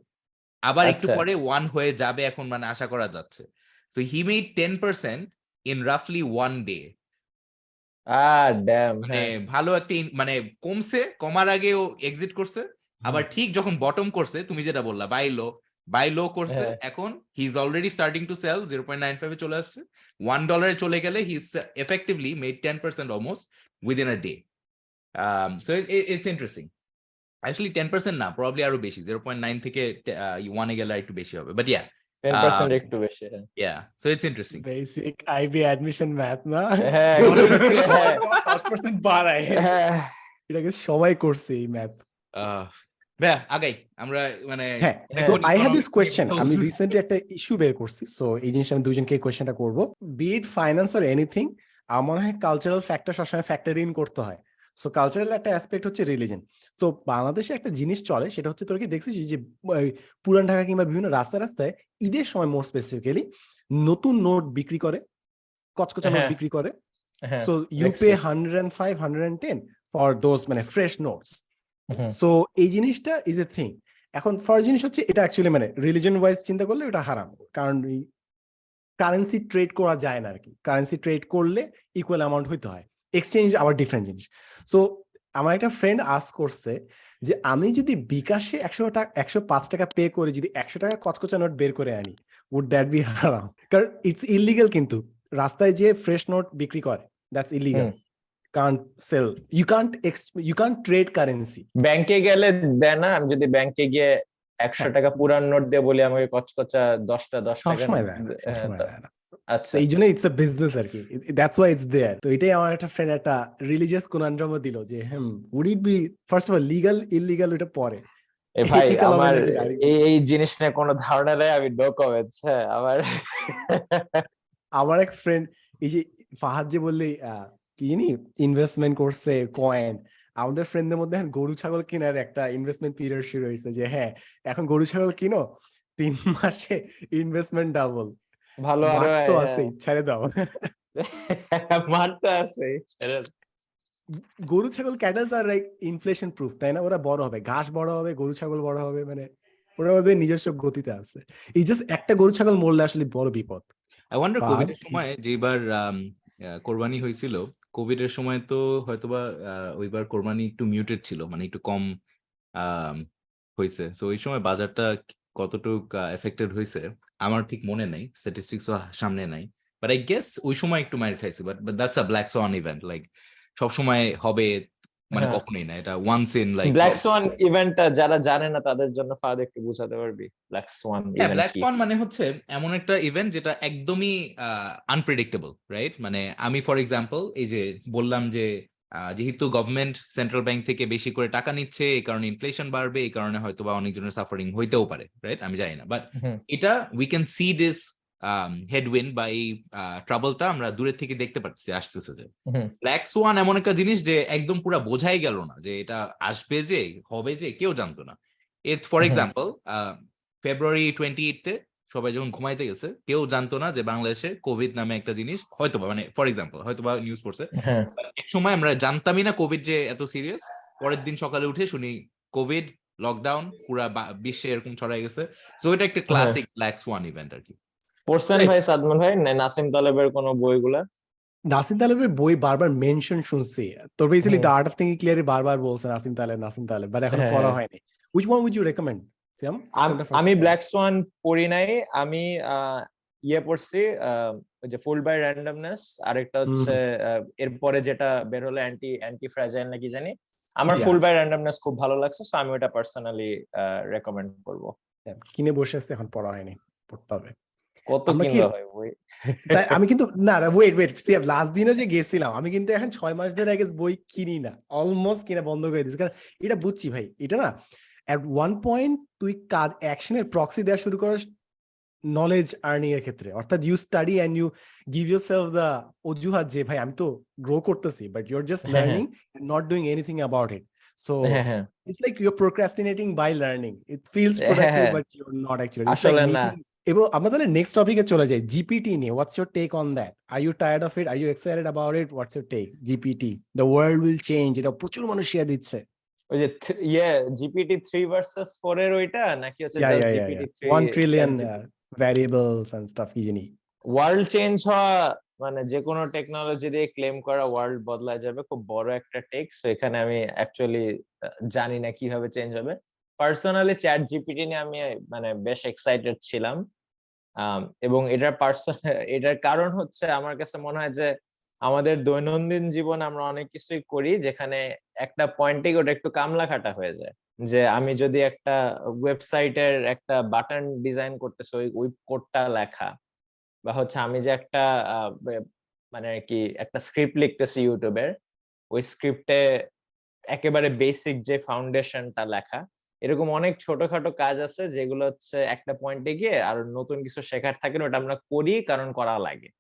আবার একটু পরে 1 হয়ে যাবে এখন, মানে আশা করা যাচ্ছে। সো হি মেড 10% ইন রাফলি 1 ডে। ড্যাম। মানে ভালো একটা মানে কমছে, কমার আগেও এক্সিট করছে, আবার ঠিক যখন বটম করছে, তুমি যেটা বললা বাই লো করছে, এখন he is already starting to sell, 0.95 এ চলে আসছে, $1 চলে গেলে he is effectively made 10% almost within a day. So it's interesting. Actually 10% না, প্রবাবলি আরো বেশি, 0.9 থেকে 1 এ গেলে একটু বেশি হবে, বাট 10% একটু বেশি। So it's interesting. Basic IB admission math না, 10% বাড়ায়, এটাকে সবাই করছে এই ম্যাথ। আগাই আমরা, মানে হ্যাঁ, so I have this question, আমি রিসেন্টলি একটা ইস্যু বের করছি, সো এই জিনিসটা আমি দুইজনকে এই কোয়েশ্চেনটা করবো, be it finance or anything, আমার মনে হয় কালচারাল ফ্যাক্টর সবসময় ফ্যাক্টর ইন করতে হয়। সো কালচারাল একটা অ্যাসপেক্ট হচ্ছে রিলিজন। সো বাংলাদেশে একটা জিনিস চলে, সেটা হচ্ছে তোর কি দেখছিস যে পুরান ঢাকা কিংবা বিভিন্ন রাস্তায় রাস্তায় ঈদের সময় মোর স্পেসিফিক্যালি নতুন নোট বিক্রি করে, কচকচা নোট হ্যাঁ বিক্রি করে। হ্যাঁ সো ইউ দেখছি। পে 105 110 ফর দোজ মানে ফ্রেশ নোটস। হুম, সো এই জিনিসটা ইজ এ থিং। এখন ফার্স্ট জিনিস হচ্ছে এটা অ্যাকচুয়ালি মানে রিলিজন ওয়াইজ চিন্তা করলে এটা হারাম, কারণ কারেন্সি ট্রেড করা যায় না আর কি। কারেন্সি ট্রেড করলে ইকুয়াল অ্যামাউন্ট হইতে হয়, এক্সচেঞ্জ আবার ডিফারেন্ট জিনিস। সো আমার একটা ফ্রেন্ড আস্ক করছে যে আমি যদি বিকাশে 105 টাকা পে করে যদি 100 টাকা কচকচা নোট বের করে আনি, উড দ্যাট বি হারাম? কারণ ইটস ইলিগাল, কিন্তু রাস্তায় যে ফ্রেশ নোট বিক্রি করে that's illegal. Hmm. Can't sell, you can't trade currency. ব্যাংকে গেলে দেয় না? আমি যদি ব্যাংকে গিয়ে 100 হ্যাঁ, টাকা পুরান নোট দিয়ে বলি আমাকে কচকচা 10 টাকা সবসময় নোট দেয় না, হ্যাঁ, সবসময় দেয় না। তো আচ্ছা। এই জন্য ইটস এ বিজনেস আর কি, দ্যাটস ওয়াই ইটস দেয়ার। তো এটাই আমার একটা ফ্রেন্ড একটা রিলিজিয়াস কনন্ড্রামও দিল যে would it be first of all legal illegal ওটা পরে, এ ভাই এথিক্যাল হবে আমার নাকি গাড়ি। এই জিনিস নিয়ে কোনো ধারণা নেই, আমি নো কমেন্টস। হ্যাঁ আমার আমার এক ফ্রেন্ড, এই যে ফাহাদ যে বললি কি জানি ইনভেস্টমেন্ট করছে কয়েন, আমাদের ফ্রেন্ডদের মধ্যে এখন গরু ছাগল কেনার একটা ইনভেস্টমেন্ট পিরিয়ড শুরু হয়েছে যে হ্যাঁ এখন গরু ছাগল কিনো, 3 মাসে ইনভেস্টমেন্ট ডাবল। ভালো আরো মার তো আছে, হ্যাঁ ছেড়ে দাও। মারতে আছে ছেড়ে দাও। গরু ছাগল ক্যাটেলস আর লাইক ইনফ্লেশন প্রুফ, তাই না? ওরা বড় হবে, ঘাস বড় হবে, গরু ছাগল বড় হবে, মানে ওরা ওদের নিজস্ব গতিতে আছে। এই জাস্ট একটা গরু ছাগল মরলে আসলে বড় বিপদ। আই ওয়ান্ডার বাদ কোভিড এর সময় যেবার কোরবানি হয়েছিল, কোভিড এর সময় তো হয়তোবা ওইবার কোরবানি একটু মিউটেড ছিল, মানে একটু কম হয়েছে। সো ওই সময় বাজারটা কতটুক এফেক্টেড হয়েছে আমার ঠিক মনে নাই, স্ট্যাটিস্টিক্স সামনে নাই। বাট আই গেস ওই সময় একটু মাইর খাইছে। But that's a black swan event, like সব সময় হবে মানে হ্যাঁ কখনোই না, এটা once in like. Black swan ইভেন্টটা যারা জানে না তাদের জন্য ফাহাদ একটু বোঝাতে পারবি ব্ল্যাক সোয়ান হ্যাঁ, ইভেন্ট ব্ল্যাক কি? সোয়ান মানে হচ্ছে এমন একটা ইভেন্ট যেটা একদমই আনপ্রেডিক্টেবল, রাইট? মানে আমি ফর এক্সাম্পল এই যে বললাম যে যেহেতু গভর্নমেন্ট সেন্ট্রাল ব্যাংক থেকে বেশি করে টাকা নিচ্ছে, এই কারণে ইনফ্লেশন বাড়বে, এই কারণে হয়তো বা অনেকজনের সাফারিং হইতেও পারে, রাইট? আমি জানি না, বাট হুম এটা উই ক্যান সি দিস হেডউইন্ড বা এই ট্রাবলটা আমরা দূরের থেকে দেখতে পাচ্ছি আসতেছে। যে হুম ব্ল্যাক সোয়ান এমন একটা জিনিস যে একদম পুরো বোঝাই গেল না যে এটা আসবে, যে হবে, যে কেউ জানতো না। ইটস ফর হুম এক্সাম্পল ফেব্রুয়ারি 28 সবাই যখন ঘুমাইতে গেছে, কেউ জানতো না যে বাংলাদেশে কোভিড নামে একটা জিনিস হয়তোবা, মানে ফর এক্সাম্পল হয়তোবা নিউজ পড়ছে, হ্যাঁ এক সময় আমরা জানতামই না কোভিড যে এত সিরিয়াস। পরের দিন সকালে উঠে শুনি কোভিড, লকডাউন, পুরা বিশ্বে এরকম ছড়াই গেছে। সো এটা একটা হ্যাঁ ক্লাসিক ব্ল্যাক সোয়ান ইভেন্ট আর কি। পড়ছেন Right? ভাই সাদমান ভাই নাসিম তালেবের কোনো বইগুলা? নাসিম তালেবের বই বারবার মেনশন শুনছি। তোর basically hmm the art of thinking clearly বারবার বলছে Nassim Taleb, Nassim Taleb, but এখনো হ্যাঁ পড়া হ্যাঁ হয়নি। Which one would you recommend Siam? কোনটা ফার্স্ট আমি পড়া? ব্ল্যাক সোয়ান পড়ি নাই। আমি ইয়ে পড়ছি ওই যে ফুল বাই র্যান্ডমনেস, আরেকটা হচ্ছে হুম, এরপরে যেটা বের হলো অ্যান্টি অ্যান্টি ফ্র্যাজাইল নাকি জানি। আমার ইয়া, ফুল বাই র্যান্ডমনেস খুব ভালো লাগছে, সো আমি ওটা পার্সোনালি রেকমেন্ড করব। কিনে বসে আছে, এখন পড়া হয়নি, পড়তে হবে। কত আমরা কি কিনলো হয় বই? তাই আমি কিন্তু না না ওয়েট ওয়েট সিয়াম, লাস্ট দিনও যে গেছিলাম আমি কিন্তু এখন 6 মাস ধরে আগে বই কিনি না, অলমোস্ট কিনা বন্ধ করে দিয়েছি। কারণ এটা বুঝছি ভাই, এটা না এট ওয়ান পয়েন্ট তুই কাজ অ্যাকশনের প্রক্সি দেওয়া শুরু করিস নলেজ আর্নিং এর ক্ষেত্রে, অর্থাৎ you study and you give yourself the অজুহাত যে ভাই আমি তো গ্রো করতেছি, বাট ইউর জাস্ট হ্যাঁ হ্যাঁ learning not doing anything about it. So হ্যাঁ হ্যাঁ it's like you're procrastinating by learning, it feels হ্যাঁ প্রোডাক্টিভ হ্যাঁ but you're not actually, it's like আসলে না। মিটিং। এবং আমরা তাহলে নেক্সট টপিকে চলে যাই, জিপিটি নিয়ে। What's your take on that? Are you tired of it? Are you excited about it? What's your take? GPT the world will change, এটা প্রচুর মানুষ শেয়ার দিচ্ছে। ওই যে জিপিটি 3 ভার্সেস 4 এর ওইটা, নাকি হচ্ছে ya just ya ya GPT ya 3 1 chat trillion GPT? Variables and stuff, কি জানি। ওয়ার্ল্ড চেঞ্জ হওয়া মানে যে কোনো টেকনোলজি দিয়ে ক্লেম করা ওয়ার্ল্ড বদলায় যাবে, খুব বড় একটা টেক। সো এখানে আমি অ্যাকচুয়ালি জানি না কিভাবে চেঞ্জ হবে। পার্সোনালি চ্যাট জিপিটি নিয়ে আমি মানে বেশ এক্সাইটেড ছিলাম। এবং এটার কারণ হচ্ছে আমার কাছে মনে হয় যে আমাদের দৈনন্দিন জীবনে আমরা অনেক কিছুই করি যেখানে একটা পয়েন্টে ওটা একটু কামলা খাটা হয়ে যায়। যে আমি যদি একটা ওয়েবসাইটের একটা বাটন ডিজাইন করতেছি, ওই কোডটা লেখা, বা হচ্ছে আমি যে একটা মানে কি একটা স্ক্রিপ্ট লিখতেছি ইউটিউবের, ওই স্ক্রিপ্টে একেবারে বেসিক যে ফাউন্ডেশনটা লেখা, এরকম অনেক ছোটখাটো কাজ আছে যেগুলো হচ্ছে একটা পয়েন্টে গিয়ে আর নতুন কিছু শেখার থাকে না, ওটা আমরা করি কারণ করা লাগে।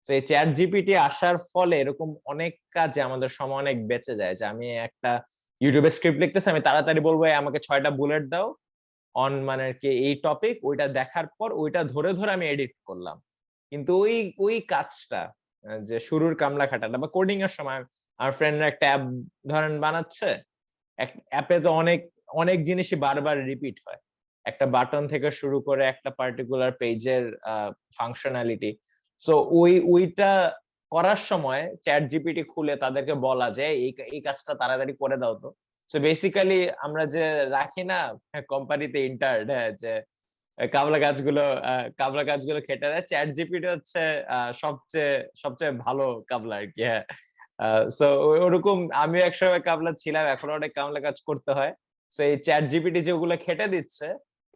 তো এই চ্যাট জিপিটি আসার ফলে এরকম অনেক কাজে আমাদের সময় অনেক বেঁচে যায়, যে আমি একটা ইউটিউবে স্ক্রিপ্ট লিখতেছি, আমি তাড়াতাড়ি বলবো আমাকে 6টা বুলেট দাও অন মানে আর কি এই টপিক, ওইটা দেখার পর ওইটা ধরে ধরে আমি এডিট করলাম। কিন্তু ওই কাজটা যে শুরুর কামলা খাটাটা বা কোডিং এর সময়, আমার ফ্রেন্ডরা একটা অ্যাপ ধরেন বানাচ্ছে, অ্যাপে তো অনেক অনেক জিনিসই বারবার রিপিট হয়, একটা বাটন থেকে শুরু করে একটা পার্টিকুলার পেজের ফাংশনালিটি। সো ওইটা করার সময় চ্যাট জিপিটি খুলে তাদেরকে বলা যায় এই কাজটা তাড়াতাড়ি করে দাও তো। সো বেসিক্যালি আমরা যে রাখি না কোম্পানিতে ইন্টার্ন, যে কাবলা কাজগুলো খেটে দেয়, চ্যাট জিপিটি হচ্ছে সবচেয়ে সবচেয়ে ভালো কাবলা আর কি। হ্যাঁ, সো ওরকম আমিও একসময় কাবলা ছিলাম, এখন অনেক কামলা কাজ করতে হয়। সো এই চ্যাট জিপিটি যেগুলো খেটে দিচ্ছে,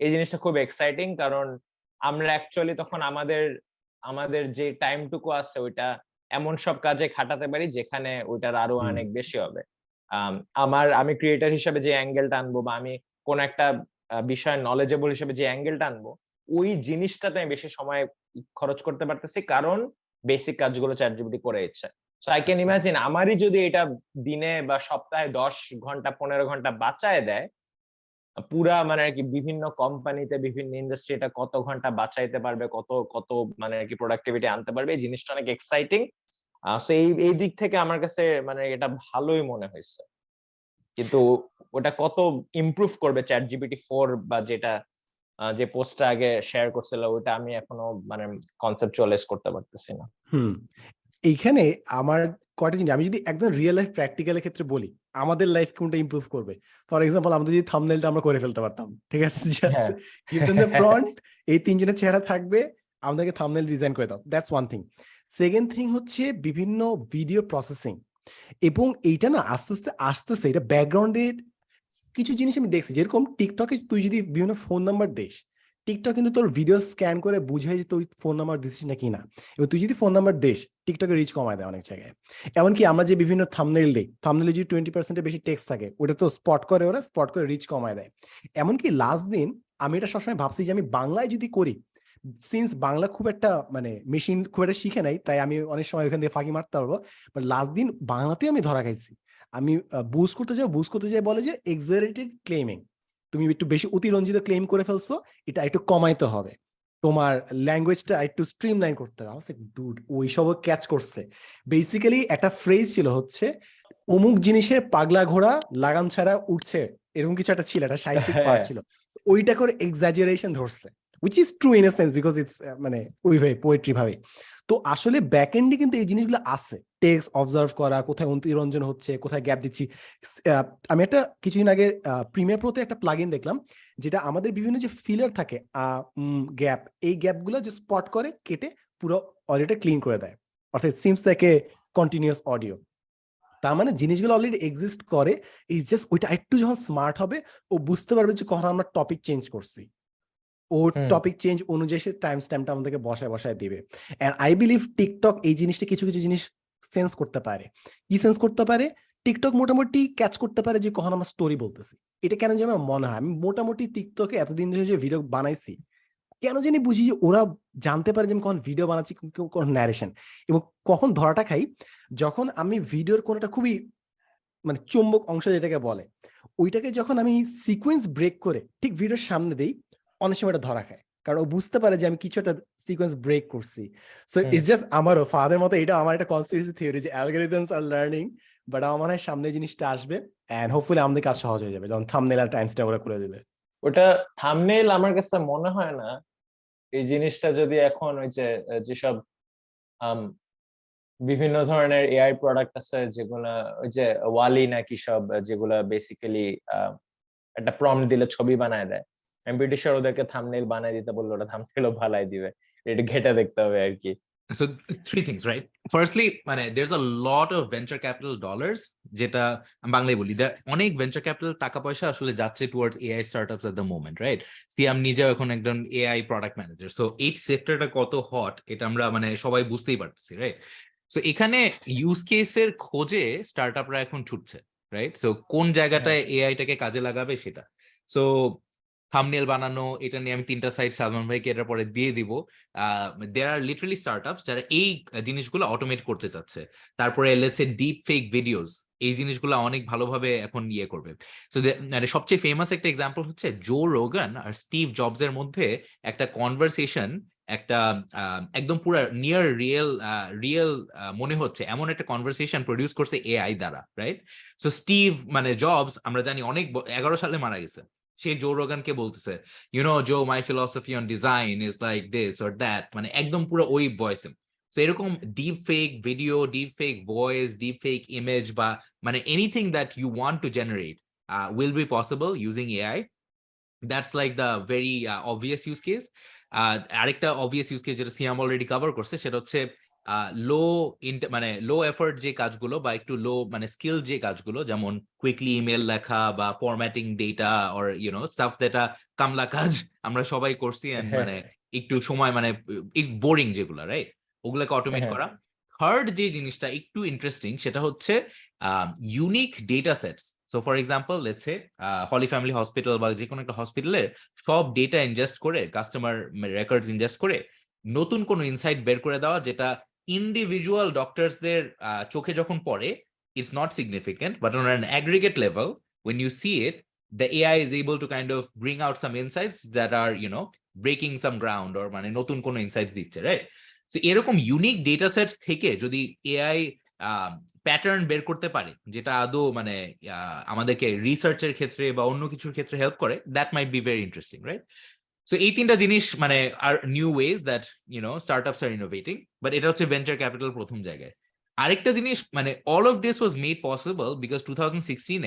এই জিনিসটা খুব এক্সাইটিং, কারণ আমরা অ্যাকচুয়ালি তখন আমাদের আমাদের যে টাইমটুকু আছে ওইটা এমন সব কাজে খাটাতে পারি যেখানে ওইটার আরো অনেক বেশি হবে। আমি ক্রিয়েটর হিসেবে যে অ্যাঙ্গেলটা আনবো, বা আমি কোন একটা বিষয় নলেজেবল হিসেবে যে অ্যাঙ্গেলটা আনবো, ওই জিনিসটাতে আমি বেশি সময় খরচ করতে পারতেছি, কারণ বেসিক কাজগুলো চ্যাট জিপিটি করে দিচ্ছে। সো আই ক্যান ইমাজিন আমারই যদি এটা দিনে বা সপ্তাহে 10 ঘন্টা 15 ঘন্টা বাঁচায় দেয়, পুরা মানে আর কি বিভিন্ন কোম্পানিতে বিভিন্ন ইন্ডাস্ট্রি এটা কত ঘন্টা বাঁচাইতে পারবে, কত কত মানে আর কি প্রোডাক্টিভিটি আনতে পারবে, এই জিনিসটা অনেক এক্সাইটিং। সো এই দিক থেকে আমার কাছে মানে এটা ভালোই মনে হয়েছে। কিন্তু ওটা কত ইমপ্রুভ করবে চ্যাট জিপিটি 4 বা যেটা যে পোস্টটা আগে শেয়ার করছিল, ওটা আমি এখনো মানে কনসেপচুয়ালাইজ করতে পারতেছি না। এইখানে আমার কয়টা জিনিস, আমি যদি একদম রিয়েল লাইফ প্র্যাকটিক্যালের ক্ষেত্রে বলি, আমাদের লাইফ কোনটা ইমপ্রুভ করবে। ফর এক্সাম্পল, আমাদের যদি থাম্বনেলটা আমরা করে ফেলতে পারতাম, ঠিক আছে, just give them the prompt, এই তিনজনের চেহারা থাকবে, আমাদেরকে থাম্বনেল ডিজাইন করে দাও, that's one thing. Second thing হচ্ছে বিভিন্ন ভিডিও প্রসেসিং, এবং এইটা না আস্তে আস্তে আসতেছে, এটা ব্যাকগ্রাউন্ডের কিছু জিনিস আমি দেখছি, যেরকম টিকটকে তুই যদি বিভিন্ন ফোন নাম্বার দিস, টিকটক কিন্তু তোর ভিডিও স্ক্যান করে বুঝে যে তুই ফোন নাম্বার দিচ্ছিস নাকি না। এবার তুই যদি ফোন নাম্বার দিস, টিকটকে রিচ কমায় দেয় অনেক জায়গায়। এমনকি আমরা যে বিভিন্ন থাম্বনেল দিই, থাম্বনেলে যদি 20%-এর বেশি টেক্সট থাকে, ওটা তো স্পট করে, ওরা স্পট করে রিচ কমায় দেয়। এমনকি লাস্ট দিন আমি এটা সবসময় ভাবছি যে আমি বাংলায় যদি করি, সিন্স বাংলা খুব একটা মানে মেশিন খুব একটা শিখে নাই, তাই আমি অনেক সময় ওখান থেকে ফাঁকি মারতে পারবো, বাট লাস্ট দিন বাংলাতেই আমি ধরা খাইছি। আমি বুস্ট করতে যাই বলে যে এক্সাজারেটেড ক্লেমিং, তুমি একটু বেশি অতিরঞ্জিত ক্লেম করে ফেলছো, এটা একটু কমাইতে হবে, তোমার ল্যাঙ্গুয়েজটা একটু স্ট্রিমলাইন করতে হবে। ডুড, ওইসব ক্যাচ করছে। বেসিক্যালি একটা ফ্রেজ ছিল হচ্ছে, অমুক জিনিসে পাগলা ঘোড়া লাগাম ছাড়া উঠছে, এরকম কিছু একটা ছিল, একটা সাহিত্যিক পার্ট ছিল, ওইটা করে এক্সাজারেশন ধরছে, which is true in a sense because it's মানে ওইভাবে পোয়েট্রি ভাবে। তো আসলে ব্যাক এন্ডে কিন্তু এই জিনিসগুলো আছে, টেক্সট অবজার্ভ করা, কোথায় অতিরঞ্জন হচ্ছে, কোথায় গ্যাপ দিচ্ছি। আমি একটা কিছুদিন আগে প্রিমিয়ার প্রোতে একটা প্লাগইন দেখলাম, যেটা আমাদের বিভিন্ন যে ফিলার থাকে, গ্যাপ, এই গ্যাপগুলো যে স্পট করে কেটে পুরো অডিওটা ক্লিন করে দেয়, অর্থাৎ seems like a continuous audio. তার মানে জিনিসগুলো অলরেডি এক্সিস্ট করে, ইজ জাস্ট ওইটা একটু যখন স্মার্ট হবে, ও বুঝতে পারবে যে কখন আমরা টপিক চেঞ্জ করছি, ও টপিক চেঞ্জ অনুযায়ী সে টাইম স্ট্যাম্পটা আমাদেরকে বসায় দিবে। এন্ড আই বিলিভ টিকটক এই জিনিসটা কিছু কিছু জিনিস সেন্স করতে পারে। কি সেন্স করতে পারে? টিকটক মোটামুটি ক্যাচ করতে পারে যে কখন আমরা স্টোরি বলতেছি। এটা কেন যেন আমার মনে হয়, আমি মোটামুটি টিকটকে এতদিন ধরে যে ভিডিও বানাইছি, কেন জানি বুঝি যে ওরা জানতে পারে যে আমি কখন ভিডিও বানাচ্ছি, কোন ন্যারেশন, এবং কখন ধরাটা খাই, যখন আমি ভিডিওর কোনটা খুবই মানে চুম্বক অংশ যেটাকে বলে, ওইটাকে যখন আমি সিকোয়েন্স ব্রেক করে ঠিক ভিডিওর সামনে দেই, অনেক সময় এটা ধরা খায়, কারণ ও বুঝতে পারে যে আমি কিছু একটা সিকোয়েন্স ব্রেক করছি। সো ইটস জাস্ট আমারও ফাদের মতো এটা আমার একটা কনস্পিরেসি থিওরি যে অ্যালগরিদমস আর লার্নিং, বাট আমার মনে হয় সামনে জিনিসটা আসবে এন্ড হোপফুলি আমাদের কাজ সহজ হয়ে যাবে যখন থাম্বনেল আর টাইমস্ট্যাম্প ওরা করে দেবে। ওটা থাম্বনেইল আমার কাছে মনে হয় না এই জিনিসটা যদি এখন ওই যে যেসব বিভিন্ন ধরনের এআই প্রোডাক্ট আছে যেগুলা ওই যে ওয়ালি নাকি সব, যেগুলা বেসিক্যালি একটা প্রম্পট দিলে ছবি বানায় দেয়, আমি প্রিটি শিওর ওদেরকে থাম্বনেইল বানায় দিতে বললে ওটা থাম্বনেইলও বানায় দিবে, এটা ঘেটে দেখতে হবে আর কি। So 3 things, right? Firstly, there's a lot of venture capital dollars, যেটা আমি বাংলায় বলি, অনেক ভেঞ্চার ক্যাপিটাল টাকা পয়সা আসলে যাচ্ছে towards AI startups at the moment, right? Siam নিজেও এখন একজন এআই প্রোডাক্ট ম্যানেজার, সো এই সেক্টরটা কত হট এটা আমরা সবাই বুঝতেই পারতেছি, রাইট? সো এখানে ইউজ কেসের খোঁজে স্টার্টআপরা এখন ছুটছে, রাইট? সো কোন জায়গাটায় এআইটাকে কাজে লাগাবে সেটা। সো থাম্বনেল বানানো, এটা নিয়ে আমি 3টা সাইট সালমান ভাইকে এটার পরে দিয়ে দিব। দেয়ার আর লিটারালি স্টার্টআপস যারা এই জিনিসগুলো অটোমেট করতে চাচ্ছে। তারপরে let's say deep fake videos, এই জিনিসগুলো অনেক ভালোভাবে এখন ইয়ে করবে। সো মানে সবচেয়ে ফেমাস একটা এক্সাম্পল হচ্ছে জো রোগান আর স্টিভ জবস এর মধ্যে একটা কনভারসেশন, একটা একদম পুরো নিয়ার রিয়েল মনে হচ্ছে এমন একটা কনভারসেশন প্রডিউস করছে এআই দ্বারা, রাইট? সো স্টিভ মানে জবস আমরা জানি অনেক 11 সালে মারা গেছে, সে জো রোগানকে বলতেছে, Joe, my philosophy on design is like this or that, মানে একদম পুরো ওই ভয়েসে। তো এরকম deep fake video, deep fake voice, deep fake image বা মানে anything that you want to generate will be possible using AI. That's like the very obvious use case. আরেকটা obvious use case যেটা সিয়াম অলরেডি কভার করছে, সেটা হচ্ছে লো মানে লো effort যে কাজগুলো বা একটু লো মানে স্কিল যে কাজগুলো, যেমন কুইকলি ইমেল লেখা বা ফরম্যাটিং ডেটা অর স্টাফ যেটা কামলা কাজ আমরা সবাই করছি, এন্ড মানে একটু সময় মানে বোরিং যেগুলো, রাইট, ওগুলোকে অটোমেট করা। থার্ড যে জিনিসটা একটু ইন্টারেস্টিং সেটা হচ্ছে unique data sets. So for example let's say holy family hospital বা যে কোনো একটা হসপিটালের সব ডেটা ইনজেস্ট করে, কাস্টমার রেকর্ডস ইনজেস্ট করে নতুন কোনো ইনসাইট বের করে দেওয়া, যেটা ইন্ডিভিজুয়াল ডক্টরসদের চোখে যখন পড়ে it's not significant, but on an aggregate level when you see it, the AI is able to kind of bring out some insights that are breaking some ground or মানে নতুন কোনো ইনসাইট দিচ্ছে, right? So এরকম unique data sets থেকে যদি AI pattern বের করতে পারে যেটা আদৌ মানে আমাদেরকে রিসার্চের ক্ষেত্রে বা অন্য কিছুর ক্ষেত্রে হেল্প করে, that might be very interesting, right? So এই 3টা জিনিস মানে আর new ways that startups are innovating, but এটা হচ্ছে ভেঞ্চার ক্যাপিটাল প্রথম জায়গায়। আরেকটা জিনিস মানে all of this was made possible because 2016